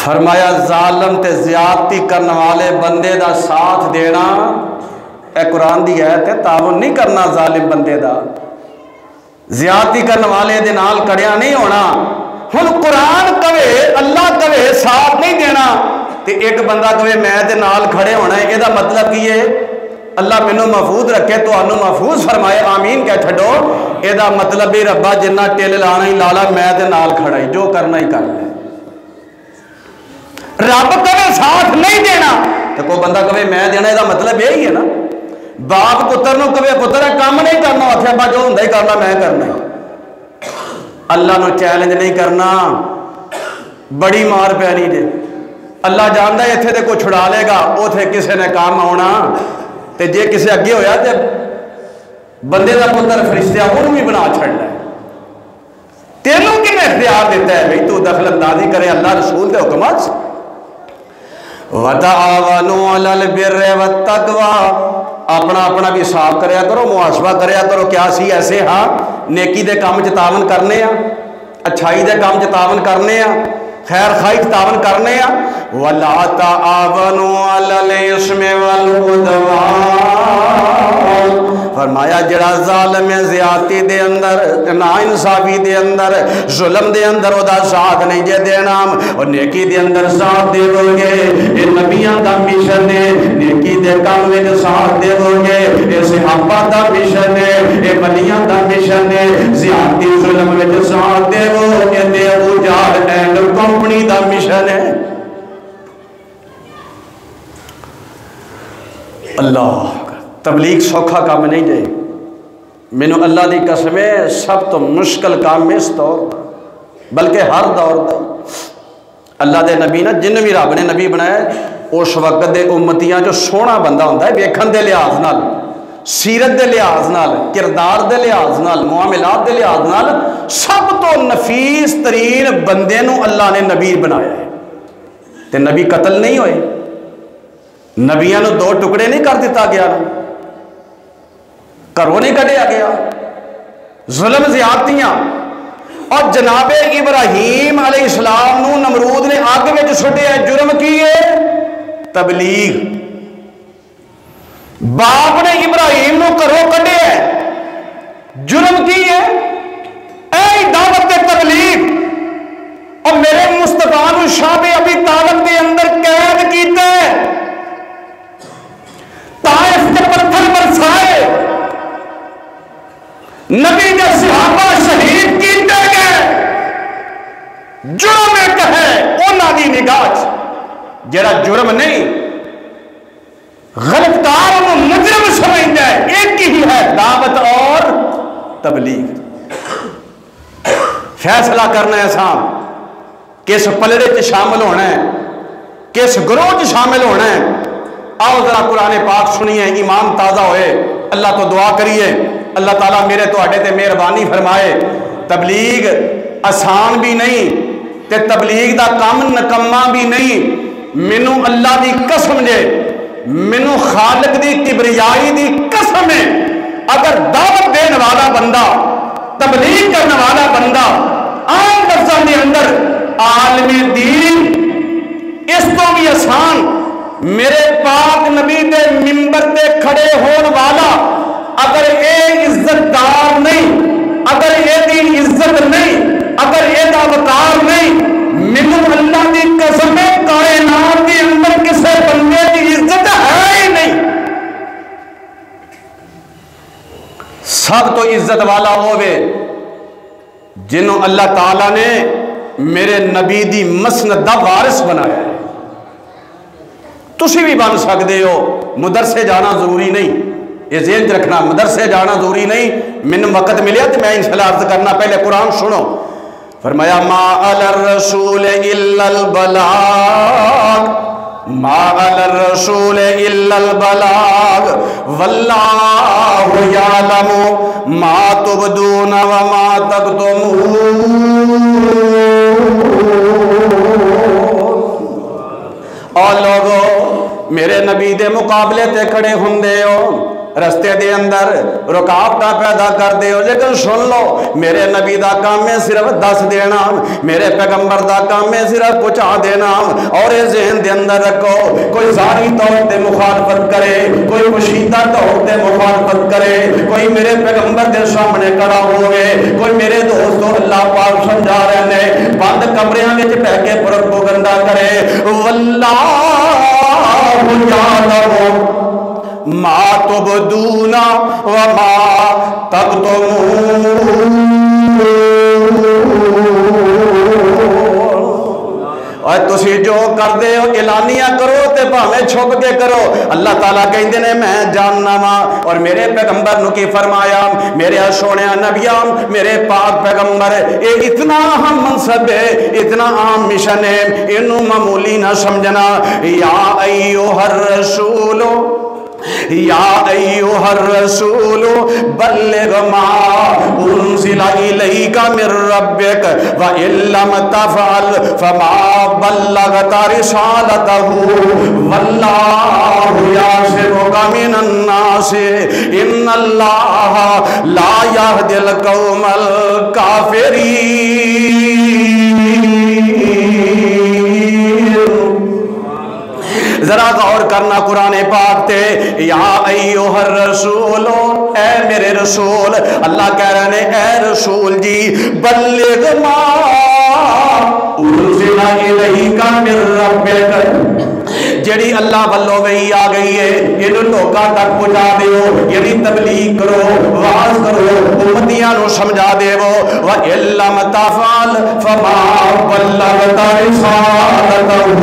فرمایا ظالم تے زیادتی کرنے والے بندے دا ساتھ دینا، اے قرآن دی آیت ہے، تعاون نہیں کرنا ظالم بندے دا، زیادتی کرنے والے دے نال کڑیا نہیں ہونا. ہن قرآن کہے، اللہ کہے ساتھ نہیں دینا تے ایک بندہ کہے میں دے نال کھڑے ہونا ہے. یہ دا مطلب کی ہے اللہ مینوں محفوظ رکھے، تو انہوں محفوظ فرمائے، آمین کہہ چھڈو. یہ دا مطلب بھی ربا جنہ ٹل لانا ہی لالا، میں دے نال کھڑا ہی، جو کرنا ہی کر لے. رب کہے ساتھ نہیں دینا تو کوئی بندہ کہے میں دینا، یہ مطلب یہی ہے نا. باپ پتر نو کہے پتر کام نہیں کرنا، آخیا با جو ہوں کرنا میں کرنا. اللہ نو چیلنج نہیں کرنا، بڑی مار پینی جے. اللہ جانتا ہے اتنے تو کوئی چھڑا لے گا، اتنے کسی نے کام آنا، تے جے کسی اگے ہویا تے بندے دا پتر فرشتہ انہوں بھی بنا چھڑنا ہے. تینوں کی اختیار دیتا ہے بھئی تو دخل اندازی کرے اللہ رسول دے حکمات سے. وَتَعَاوَنُوا عَلَى الْبِرِّ وَالتَّقْوَىٰ. اپنا اپنا بھی حساب کریا کرو، محاسبہ کریا کرو، کیا سی ایسے ہاں نیکی دے کام چ تعاون کرنے ہیں، اچھائی دے کام چ تعاون کرنے ہیں، خیر خواہی تعاون کرنے ہیں. وَلَا تَعَاوَنُوا عَلَى الْإِثْمِ وَالْعُدْوَانِ. فرمایا جڑا ظالم زیادتی دے اندر، نا انصافی دے اندر، ظلم دے اندر او دا ساتھ نہیں جے دینا، اور نیکی دے اندر ساتھ دے دو گے. اے نبیان دا مشن ہے، نیکی دے کام میں ساتھ دے دو گے. اے صحابہ دا مشن ہے، اے ولیان دا مشن ہے. زیادتی ظلم میں ساتھ دے دو گے، تے ابو جہل اینڈ کمپنی دا مشن ہے. اللہ تبلیغ سوکھا کام نہیں جائے. مینوں اللہ دی قسم ہے سب تو مشکل کام میں اس دور دا، بلکہ ہر دور دا. اللہ دے نبی نا جن بھی رب نے نبی بنایا اس وقت دے امتیاں جو سونا بندہ ہوتا ہے، ویکھن دے لحاظ نال، سیرت دے لحاظ نال، کردار دے لحاظ نال، معاملات دے لحاظ نال سب تو نفیس ترین بندے نو اللہ نے نبی بنایا ہے. تے نبی قتل نہیں ہوئے، نبیاں نو دو ٹکڑے نہیں کر دیتا گیا، گھروں نہیں کڈیا گیا. ظلم زیادتیاں. اور جناب ابراہیم علیہ السلام نو نمرود نے آگ میں سٹیا، جرم کی ہے؟ تبلیغ. باپ نے ابراہیم نو گھروں کڈیا، جرم کی ہے؟ اے دعوت تبلیغ. اور میرے مصطفیٰ نو شعب ابی طالب کے اندر قید کیتا ہے، طائف کے پتھر برسائے، نبی کے صحابہ شہید کیتے گئے. جرم ایک ہے انہاں دی نگاہ جڑا جرم نہیں، غلط کار انہوں مجرم سمجھتا ہے، ایک ہی ہے دعوت اور تبلیغ. فیصلہ کرنا ہے سام کس پلڑے چ شامل ہونا ہے، کس گروہ چ شامل ہونا ہے. آؤ ذرا قرآن پاک سنیے، ایمان تازہ ہوئے، اللہ تو دعا کریے اللہ تعالیٰ میرے تو اڈے تے مہربانی فرمائے۔ تبلیغ آسان بھی نہیں تے تبلیغ دا کام نکما بھی نہیں۔ مینو اللہ دی قسم جے، مینو خالق دی کبریائی دی قسم ہے، اگر دعوت دینے والا بندہ، تبلیغ کرنے والا بندہ عام لفظوں کے اندر عالم دین اس تو بھی آسان میرے پاک نبی دے منبر تے کھڑے ہون والا اگر اے عزت دار نہیں، اگر اے دی عزت نہیں، اگر اے دا وقار نہیں، مینوں اللہ دی قسم ہے کائنات کے اندر کسے بندے دی عزت ہے ہی نہیں۔ سب تو عزت والا ہوئے جنہوں اللہ تعالیٰ نے میرے نبی دی مسند دا وارث بنایا ہے۔ تسی بھی بن سکتے ہو، مدرسے جانا ضروری نہیں، یہ ذہن رکھنا، مدرسے جانا ضروری نہیں۔ من وقت ملیا تو میں انشاءاللہ عرض کرنا، پہلے قرآن سنو۔ فرمایا ما علی الرسول الا البلاغ، ما علی الرسول الا البلاغ واللہ یعلم ما تبدون وما تکتمون۔ اور لوگو میرے نبی دے مقابلے تے کھڑے ہوندے ہو، رستے دے اندر رکاوٹاں پیدا کر دے ہو، لیکن سن لو میرے نبی دا کام ہے صرف دس دینا، میرے پیغمبر دا کام ہے صرف پہنچا دینا۔ اور یہ ذہن دے اندر رکھو، کوئی ظاہری طور تے مخالفت کرے، کوئی پوشیدہ طور تے مخالفت کرے، کوئی میرے پیغمبر دے سامنے کھڑا ہوئے، کوئی میرے دوستو اللہ پاک سمجھا رہے ہیں بند کمریاں وچ بیٹھ کے پروپیگنڈا کرے، واللہ یعلم ما تبدون وما تکتمون۔ اور تسی جو کر دے ہو اعلانیہ کرو تے بھاویں چھپ کے کرو، اللہ تعالیٰ کہندے نے میں جاننا وا۔ اور میرے پیغمبر نو کی فرمایا، میرے سونے نبیاں، میرے پاک پیغمبر، اے اتنا اہم منصب ہے، اتنا اہم مشن ہے، اینو معمولی نہ سمجھنا۔ یا ایھا الرسول، یا ایھا الرسول بلغ ما انزل الیک من ربک وان لم تفعل فما بلغت رسالتہ واللہ یعصمک من الناس ان اللہ لا یہدی القوم الکافرین۔ ذرا غور کرنا قرآن پاک تے، یا ایھا الرسول، اے میرے رسول، اللہ کہہ رہے ہیں اے رسول جی بلغ ما انزل الیک من ربک، جڑی اللہ والوں وہی آ گئی ہے یہ لوکاں تک پہنچا دیو، یعنی تبلیغ کرو، واز کرو، امتیاں نو سمجھا دیو۔ وَإِن لَّمْ تَفْعَلْ فَمَا بَلَّغْتَ رِسَالَتَهُ،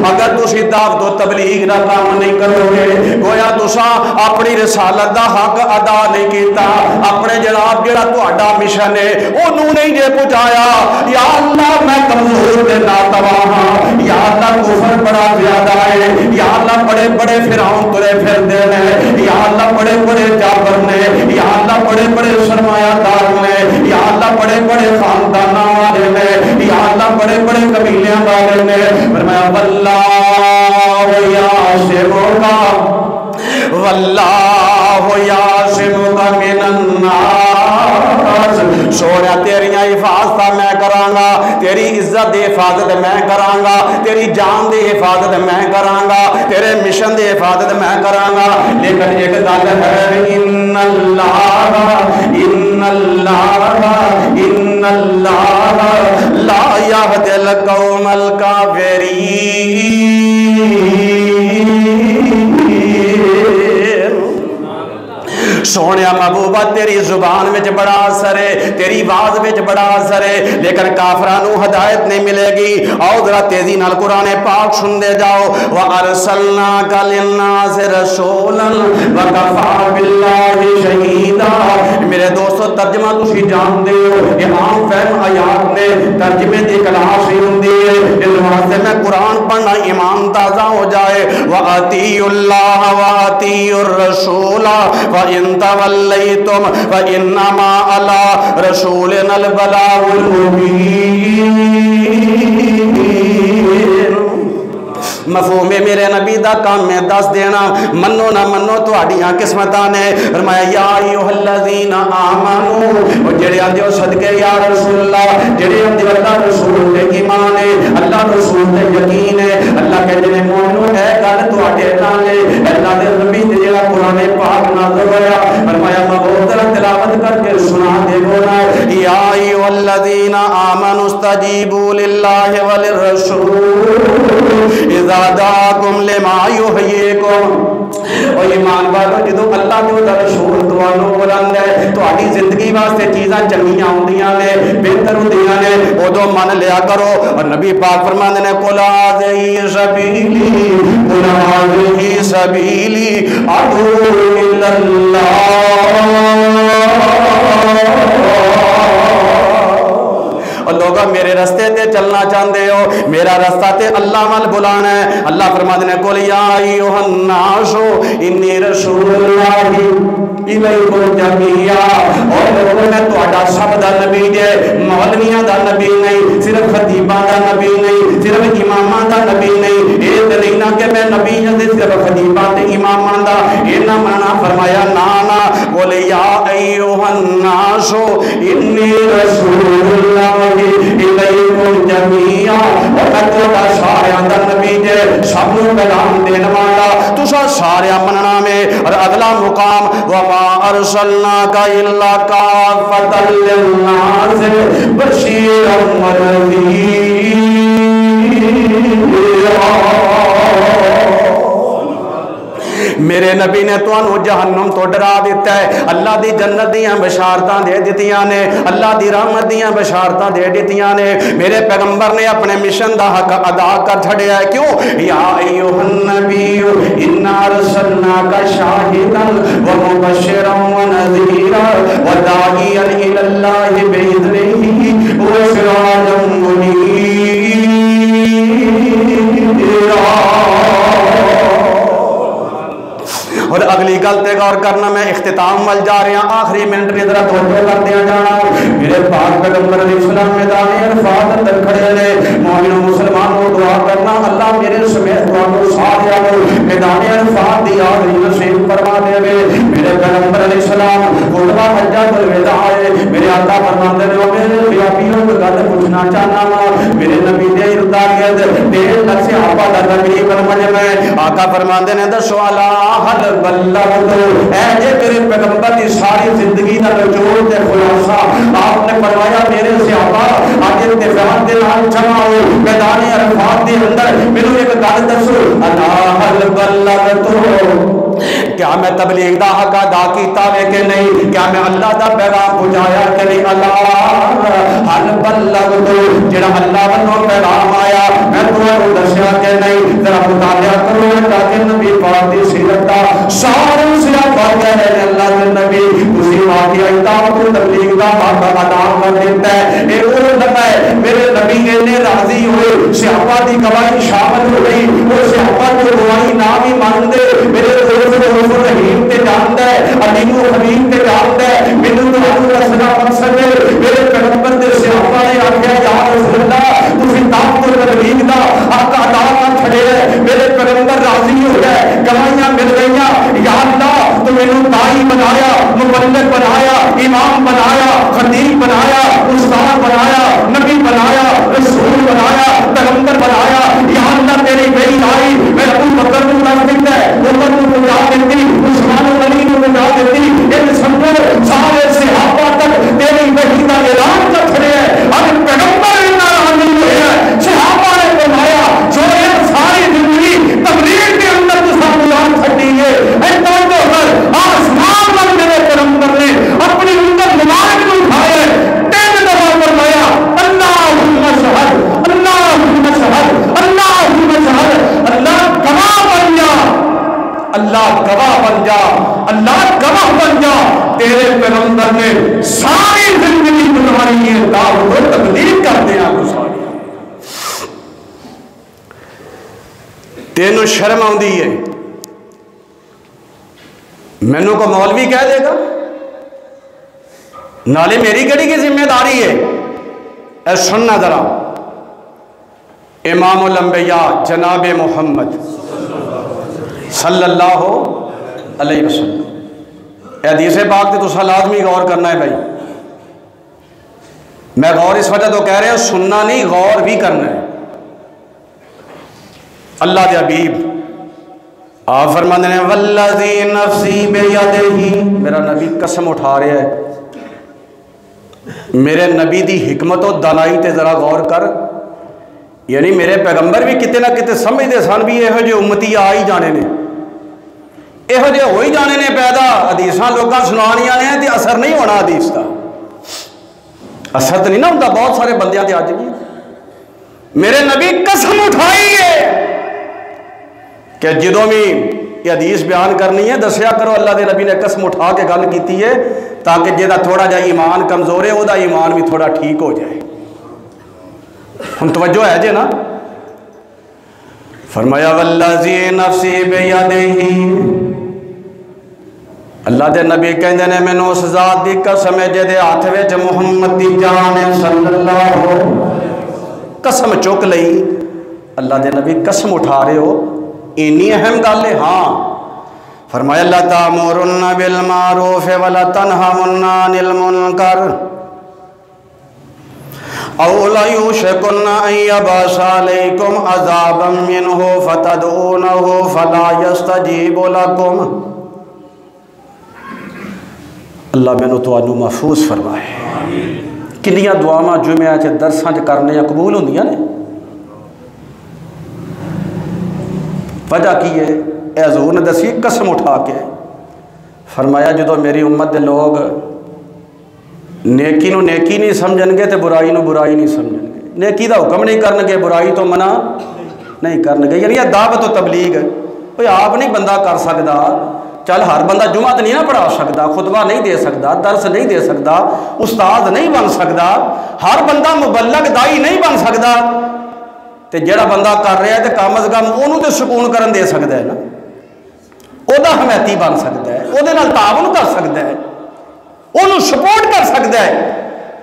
اگر تسی دعوت و تبلیغ دا کام نہیں کرو گے گویا تساں اپنی رسالت دا حق ادا نہیں کیتا، اپنے جناب جڑا تہاڈا مشن ہے اونوں نہیں جے پہنچایا۔ یا اللہ میں کمزور تے ناتواں ہاں، یا اللہ کفر بڑا زیادہ ہے، یا اللہ بڑے بڑے فرعون ترے پھردے نے، یا اللہ بڑے بڑے جابر نے، یا اللہ بڑے بڑے سرمایہ دار نے، یا اللہ بڑے بڑے خانداناں والے نے، یا اللہ بڑے بڑے قبیلیاں والے نے۔ فرمایا واللہ یعصمک، واللہ یعصمک من الناس، سوڑا تیریاں حفاظت میں کرانگا، تیری عزت دی حفاظت میں کرانگا، تیری جان دی حفاظت میں کرانگا، تیرے مشن دی حفاظت میں کرانگا۔ لیکن ایک گل ہے، ان اللہ لا یہدی القوم الکافرین۔ سونیا محبوبہ تیری زبان میں بڑا اثر ہے، تیری آواز میں بڑا اثر ہے، لیکن کافرانو ہدایت نہیں ملے گی۔ آؤ ذرا تیزی نال قرآن پاک سن دے جاؤ۔ وَأَرْسَلْنَاكَ لِلنَّاسِ رَسُولًا وَكَفَىٰ بِاللَّهِ شَهِيدًا۔ میرے دوستو ترجمہ تسی جانتے ہو، یہ عام فہم آیات نے ترجمے دی کلاس ہی ہوندی ہے، اس واسطے میں قرآن پڑھنا ایمان تازہ ہو جائے۔ وَأَطِیعُوا اللَّهَ وَأَطِیعُوا الرَّسُولَ فَإِن تَوَلَّیْتُمْ فَإِنَّمَا عَلَىٰ رَسُولِنَا الْبَلَاغُ الْمُبِینُ۔ مفہوم میرے نبی دا کام میں دس دینا، منو نہ منو تہاڈیاں قسمتاں نے۔ فرمایا یا ایھا الذین آمنو، او جڑے آندے ہو صدقے یا رسول اللہ، جڑے آندے اللہ رسول تے ایمان ہے، اللہ رسول تے یقین ہے، اللہ کہندے نے مومنو اے گل تہاڈے نال ہے، اللہ دے نبی تے جڑا قرآن پاک نازل ہویا، فرمایا میں ذرا تلاوت کر کے سنا دے گا، یا ایھا الذین آمنوا استجیبوا للہ وللرسول اذا دعاکم لما یحییکم۔ اور ایمان والو جدو اللہ جو رسول تانوں بلاندا ہے، تہاڈی زندگی واسطے چیزاں چنگیاں ہوندیاں نے، بہتر ہوندیاں نے، اودوں من لیا کرو۔ اور نبی پاک فرماندے نے قل ھذہ سبیلی، قل ھذہ سبیلی ادعو الی اللہ۔ اور لوگا میرے رستے تے چلنا چاہتے ہو، میرا رستہ تے اللہ وال بلانا ہے۔ اللہ فرماتے ہیں قل یا ایھا الناس انی رسول اللہ الیکم جمیعا۔ اور لوگوں نے تہاڈا سب دا نبی جے، مولویاں دا نبی نہیں، صرف خطیباں دا نبی نہیں، صرف اماماں دا نبی نہیں، اے تے نہیں نہ کہ میں نبی ہاں تے صرف خطیباں تے اماماں دا اے نہ مننا۔ فرمایا نا نا، قل یا ایھا الناس انی رسول اللہ الیکم جمیعا۔ اور میں تہاڈا سارے دا نبی جے، سب نوں پیغام دین والا، تساں سارے مننا میں۔ اور اگلا مقام وما ارسلناک الا کافۃ للناس بشیرا ونذیرا۔ میرے نبی نے تانوں جہنم تو ڈرا دیتا ہے، اللہ دی جنت دیاں بشارتاں دے دتیاں نے، اللہ دی رحمت دیاں بشارتاں دے دتیاں نے۔ میرے پیغمبر نے اپنے مشن دا حق ادا کر چھڑیا ہے۔ کیوں؟ یا ایھا النبی انا ارسلناک شاہدا ومبشرا ونذیرا وداعیا الی اللہ باذنہ وسراجا منیرا۔ اور اگلی گل تے غور کرنا، میں اختتام وال جا رہا ہوں، آخری منٹ کی طرح توجہ کر دیا جانا۔ میرے پاک پیغمبر علیہ السلام میدان عرفات اندر کھڑے نے، مومنوں مسلمانوں دعا کرنا اللہ میرے سمیت تانوں سارے کو میدان عرفات دی حاضری نصیب فرما دے۔ میرے پیغمبر علیہ السلام خطبہ حجۃ الوداع ہے، میرے آقا فرماتے ہیں میرے بیابیوں کو گل پوچھنا چاہنا وا، میرے نبی دے ارد گرد 1.5 لاکھ صحابہ دا تقریباً مجمع ہے۔ آقا فرماتے ہیں دسو اللہ بلغ تو، اے جے تیرے پیغمبر کی ساری زندگی کا نچوڑ تے خلاصہ آپ نے فرمایا میرے صحابہ اج اتفاق دے نال جمع ہو میدان عرفات دے اندر مینوں ایک گل دسو، اللہ بلغ تو، کیا میں تبلیغ دا حق ادا کیتا ہے کہ نہیں؟ کیا میں اللہ دا پیغام پہنچایا کہ نہیں؟ اللہ حل بلغ تو، جڑا اللہ والوں پیغام آیا میں تمہیں دسیا کہ نہیں؟ ذرا مطالعہ کرو تاکہ نبی پاک دی سیرت دا سارے صحابہ کہہ رہے ہیں اللہ کے نبی اسی واقعہ اطاعت و تبلیغ دا حق ادا کر دیتا ہے۔ اے وہ لگا ہے میرے نبی نے راضی ہوئے، صحابہ دی گواہی شامل ہو گئی، وہ صحابہ کی گواہی نہ بھی مان دے، میرے رسول رحیم تے جاندا ہے، علیم و حبیب تے جاندا ہے، مینوں تو اللہ سنا مقصد ہے۔ میرے پیغمبر دے صحابہ نے آکھیا یا رسول اللہ تسی دعوت و تبلیغ دا حق ادا کر چھڑے، میرے پیغمبر راضی ہو گئے، گواہیاں مل گئیاں، یا اللہ تو مینوں داعی بنایا، مبلغ بنایا، امام بنایا، خطیب بنایا، استاد بنایا، نبی بنایا، رسول بنایا، پیغمبر بنایا، یا اللہ تیری بڑی داعی میں ابو بکر کو دس دیتا ہے، عمر کو پہنچا دیتی، عثمان و علی کو پہنچا دیتی، ان سمجھو سارے صحابہ تک تیری وحی کا اعلان کر چھڑے ہیں۔ اب پیغمبر اتنا راضی ہوئے ہیں، صحابہ نے فرمایا جو یہ ساری زندگی تبلیغ کے اندر تو سب اعلان چھڑی ہے، آسمان پر میرے پیغمبر نے اپنی امت مبارک کو اٹھایا، 3 دفعہ فرمایا اللہم شہد اللہم شہد اللہم شہد، اللہ گواہ بن جا، اللہ گواہ ساری زندگی گزاری ہے دعوت و تبلیغ کرتے ہیں گزاری. تینوں شرم آندی ہے مینوں کو مولوی کہہ دے گا نالے میری کہڑی کی ذمہ داری ہے. اے سننا ذرا امام الانبیاء جناب محمد صلی اللہ علیہ وسلم حدیث پاک تے تساں لازمی غور کرنا ہے بھائی. میں غور اس وجہ تو کہہ رہے ہیں سننا نہیں غور بھی کرنا ہے. اللہ دے حبیب آپ فرماتے ہیں والذی نفسی بیدہ، میرا نبی قسم اٹھا رہا ہے. میرے نبی دی حکمت و دانائی تے ذرا غور کر. یعنی میرے پیغمبر بھی کتے نہ کتے سمجھتے سن بھی یہو جے امتی آ ہی جانے نے، یہو جے ہو ہی جانے نے پیدا. حدیثاں لوگاں سنانیاں نے تے اثر نہیں ہونا حدیث کا. اثر تو نہیں نہ ہوتا بہت سارے بندیاں تے اج بھی. میرے نبی قسم اٹھائی ہے کہ جدوں بھی یہ حدیث بیان کرنی ہے دسیا کرو اللہ دے نبی نے قسم اٹھا کے گل کیتی ہے تاکہ جہاں تھوڑا جا ایمان کمزور ہے وہ ایمان بھی تھوڑا ٹھیک ہو جائے. ہم توجہ ہے جے نا. فرمایا والذی نفسی بیدہ، اللہ دے نبی کہندے نے مینوں اس ذات دی قسم ہے جے ہاتھ وچ محمد دی جان ہے صلی اللہ. قسم چک لئی. اللہ دے نبی قسم اٹھا رہے ہو اینی اہم گل ہے. ہاں فرمایا لا تأمرن بالمعروف ولا تنہون عن المنکر او لا یوشکن ان یبعث علیکم عذابا منہ فتدعونہ فلا یستجیب لکم. اللہ مینوں تانوں محفوظ فرمائے. کنیاں دعاواں جمعہ چ درساں چ کرنے قبول ہوندیاں نے. وجہ کی ہے اے حضور نے دسی قسم اٹھا کے فرمایا جدو میری امت دے لوگ نیکی نو نیکی نہیں سمجھن گے تے برائی نو برائی نہیں سمجھن گے. نیکی دا حکم نہیں کرن گے برائی تو منع نہیں کرن گے. یعنی یہ دعوت و تبلیغ کوئی آپ نہیں بندہ کر سکتا. چل ہر بندہ جمعہ نہیں نہ پڑھا سکتا، خطبہ نہیں دے سکتا، درس نہیں دے سکتا، استاد نہیں بن سکتا، ہر بندہ مبلغ دائی نہیں بن سکتا. تے جڑا بندہ کر رہا ہے تے کم از کم انہوں تے سکون کرن دے سکتا ہے نا. او دا حمایتی بن سکتا ہے، او دے نال تعاون کر سکتا ہے، انہوں سپورٹ کر سکتا ہے.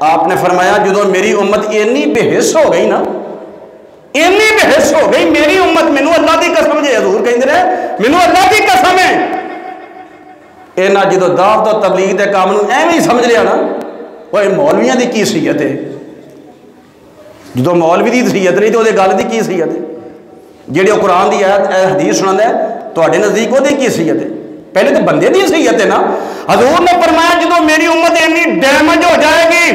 آپ نے فرمایا جدو میری امت اینی بے حس ہو گئی نا، اینی بے حس ہو گئی میری امت، مینوں اللہ دی قسم جے حضور کہندے نے مینوں اللہ دی قسم ہے. اینا جدو دعوت و تبلیغ دے کام نوں ایویں سمجھ لیا نا وہ مولویاں دی کی صحیحت ہے. جدو مولوی دی صحیحت نہیں تو وہ گل دی کی صحیحت ہے. جہی وہ قرآن دی آیت حدیث سنانا ہے تواڈے نزدیک وہ کی صحیحت ہے؟ پہلے تو بندے دی صحیحت ہے نا. حضور نے فرمایا جدو میری امت اینی ڈیمیج ہو جائے گی،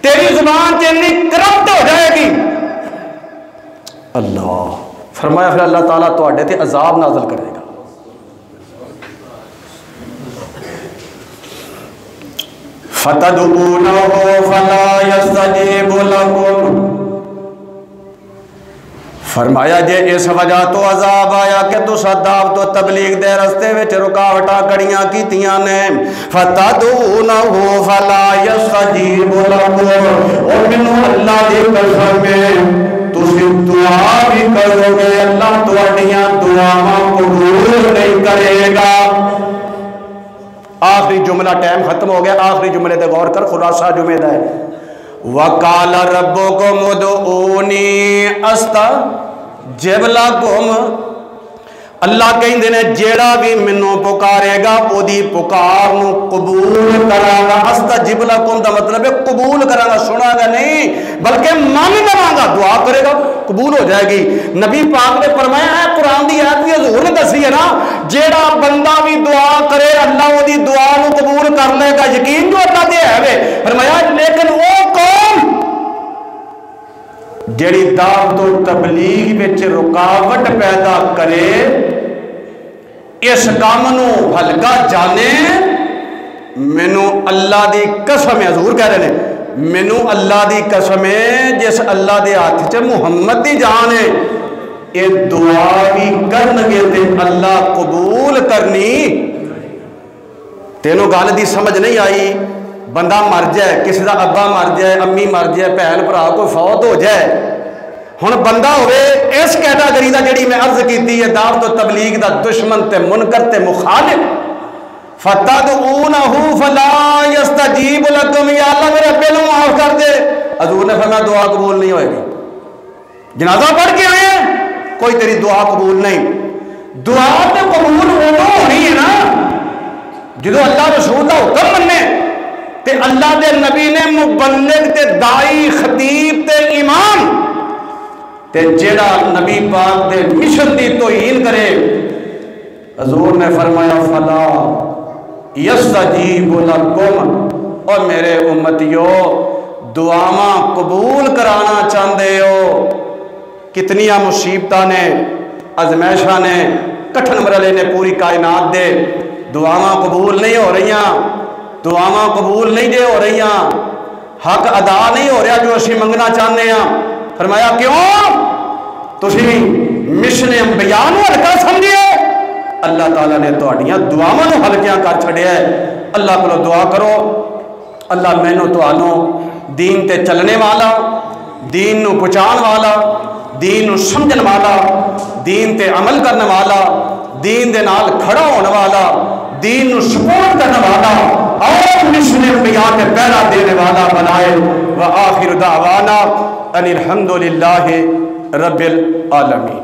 تیری زبان اینی کرپٹ ہو جائے گی، اللہ فرمایا پھر اللہ تعالیٰ تواڈے تے عذاب نازل کرے گا. فَتَدْعُونَهُ فَلَا يَسْتَجِيبُ لَكُمْ. فرمایا جے اس وجہ تو عذاب آیا کہ تسا دعوت و تبلیغ دے رستے وچ رکاوٹاں کڑیاں کیتیاں نے. فَتَدْعُونَهُ فَلَا يَسْتَجِيبُ لَكُمْ. اور مینوں اللہ دی قسم ہے تسی دعا بھی کرو گے اللہ تواڈیاں دعاواں قبول نہیں کرے گا. آخری جملہ ٹائم ختم ہو گیا. آخری جملے تے غور کر، خلاصہ جملے دا ہے وَقَالَ رَبُّكُمُ ادْعُونِي أَسْتَجِبْ لَكُمْ. اللہ کہندے نے جیڑا بھی مینوں پکارے گا او دی پکار نو قبول کراں گا. استجب لکم دا مطلب ہے قبول کراں گا، سنا گا نہیں بلکہ مان لواں گا. دعا کرے گا قبول ہو جائے گی. نبی پاک نے فرمایا ہے قرآن دی آیت بھی حضور نے دسی ہے نا، جیڑا بندہ بھی دعا کرے اللہ او دی دعا نو قبول کر لے گا. یقین جو اللہ دے ہے. فرمایا لیکن وہ قوم جیڑی دعوت و تبلیغ وچ رکاوٹ پیدا کرے، اس کام نو ہلکا جانے، مینوں اللہ دی قسم ہے، حضور کہہ رہے ہیں مینوں اللہ دی قسم ہے جس اللہ دے ہاتھ چ محمد دی جان ہے، یہ دعا بھی کرن گے تے اللہ قبول کرنی تینوں گل دی سمجھ نہیں آئی؟ بندہ مر جائے، کسی دا ابا مر جائے، امی مر جائے، بہن بھرا کوئی فوت ہو جائے، ہن بندہ ہوئے اس کیٹاگری دا جڑی میں عرض کیتی ہے دعوت و تبلیغ دا دشمن تے منکر تے مخالف، فَتَدْعُونَهُ فَلَا يَسْتَجِيبُ لَكُمْ، یا اللہ میرے پہلو معاف کر دے۔ حضور نے فرمایا دعا قبول نہیں ہوئے گی، جنازہ پڑھ کے آئے ہیں کوئی تیری دعا قبول نہیں۔ دعا تے قبول ادو ہونی ہے نا جدو اللہ رسول دا حکم مننے تے اللہ دے نبی نے مبلغ تے دائی خطیب تے امام تے جیڑا نبی پاک دے مشن دی توہین کرے، حضور نے فرمایا فلا یستجیب لکم، اور میرے امتیو دعاواں قبول کرانا چاہتے ہو؟ کتنیاں مصیبتاں نے، ازمائشاں نے، کٹھن مرحلے نے پوری کائنات دے، دعاواں قبول نہیں ہو رہی، دعاواں قبول نہیں جے ہو رہی، حق ادا نہیں ہو رہا جو اسی منگنا چاہتے ہیں۔ فرمایا کیوں؟ تسی مشن انبیاء نو ہلکا سمجھے؟ اللہ تعالیٰ نے تہاڈیاں دعاواں نو ہلکیاں کر چھڑیا ہے۔ اللہ کو دعا کرو اللہ مینوں تہانوں دین تے چلنے والا، دین نو پہچان والا، دین نو سمجھن والا، دین تے عمل کرنے والا، دین دے نال کھڑا ہونے والا، دین نو سپورٹ کرنے والا اور مشن انبیاء کے پہلا دینے والا بنائے۔ وآخر دعوانا ان الحمدللہ رب العالمین۔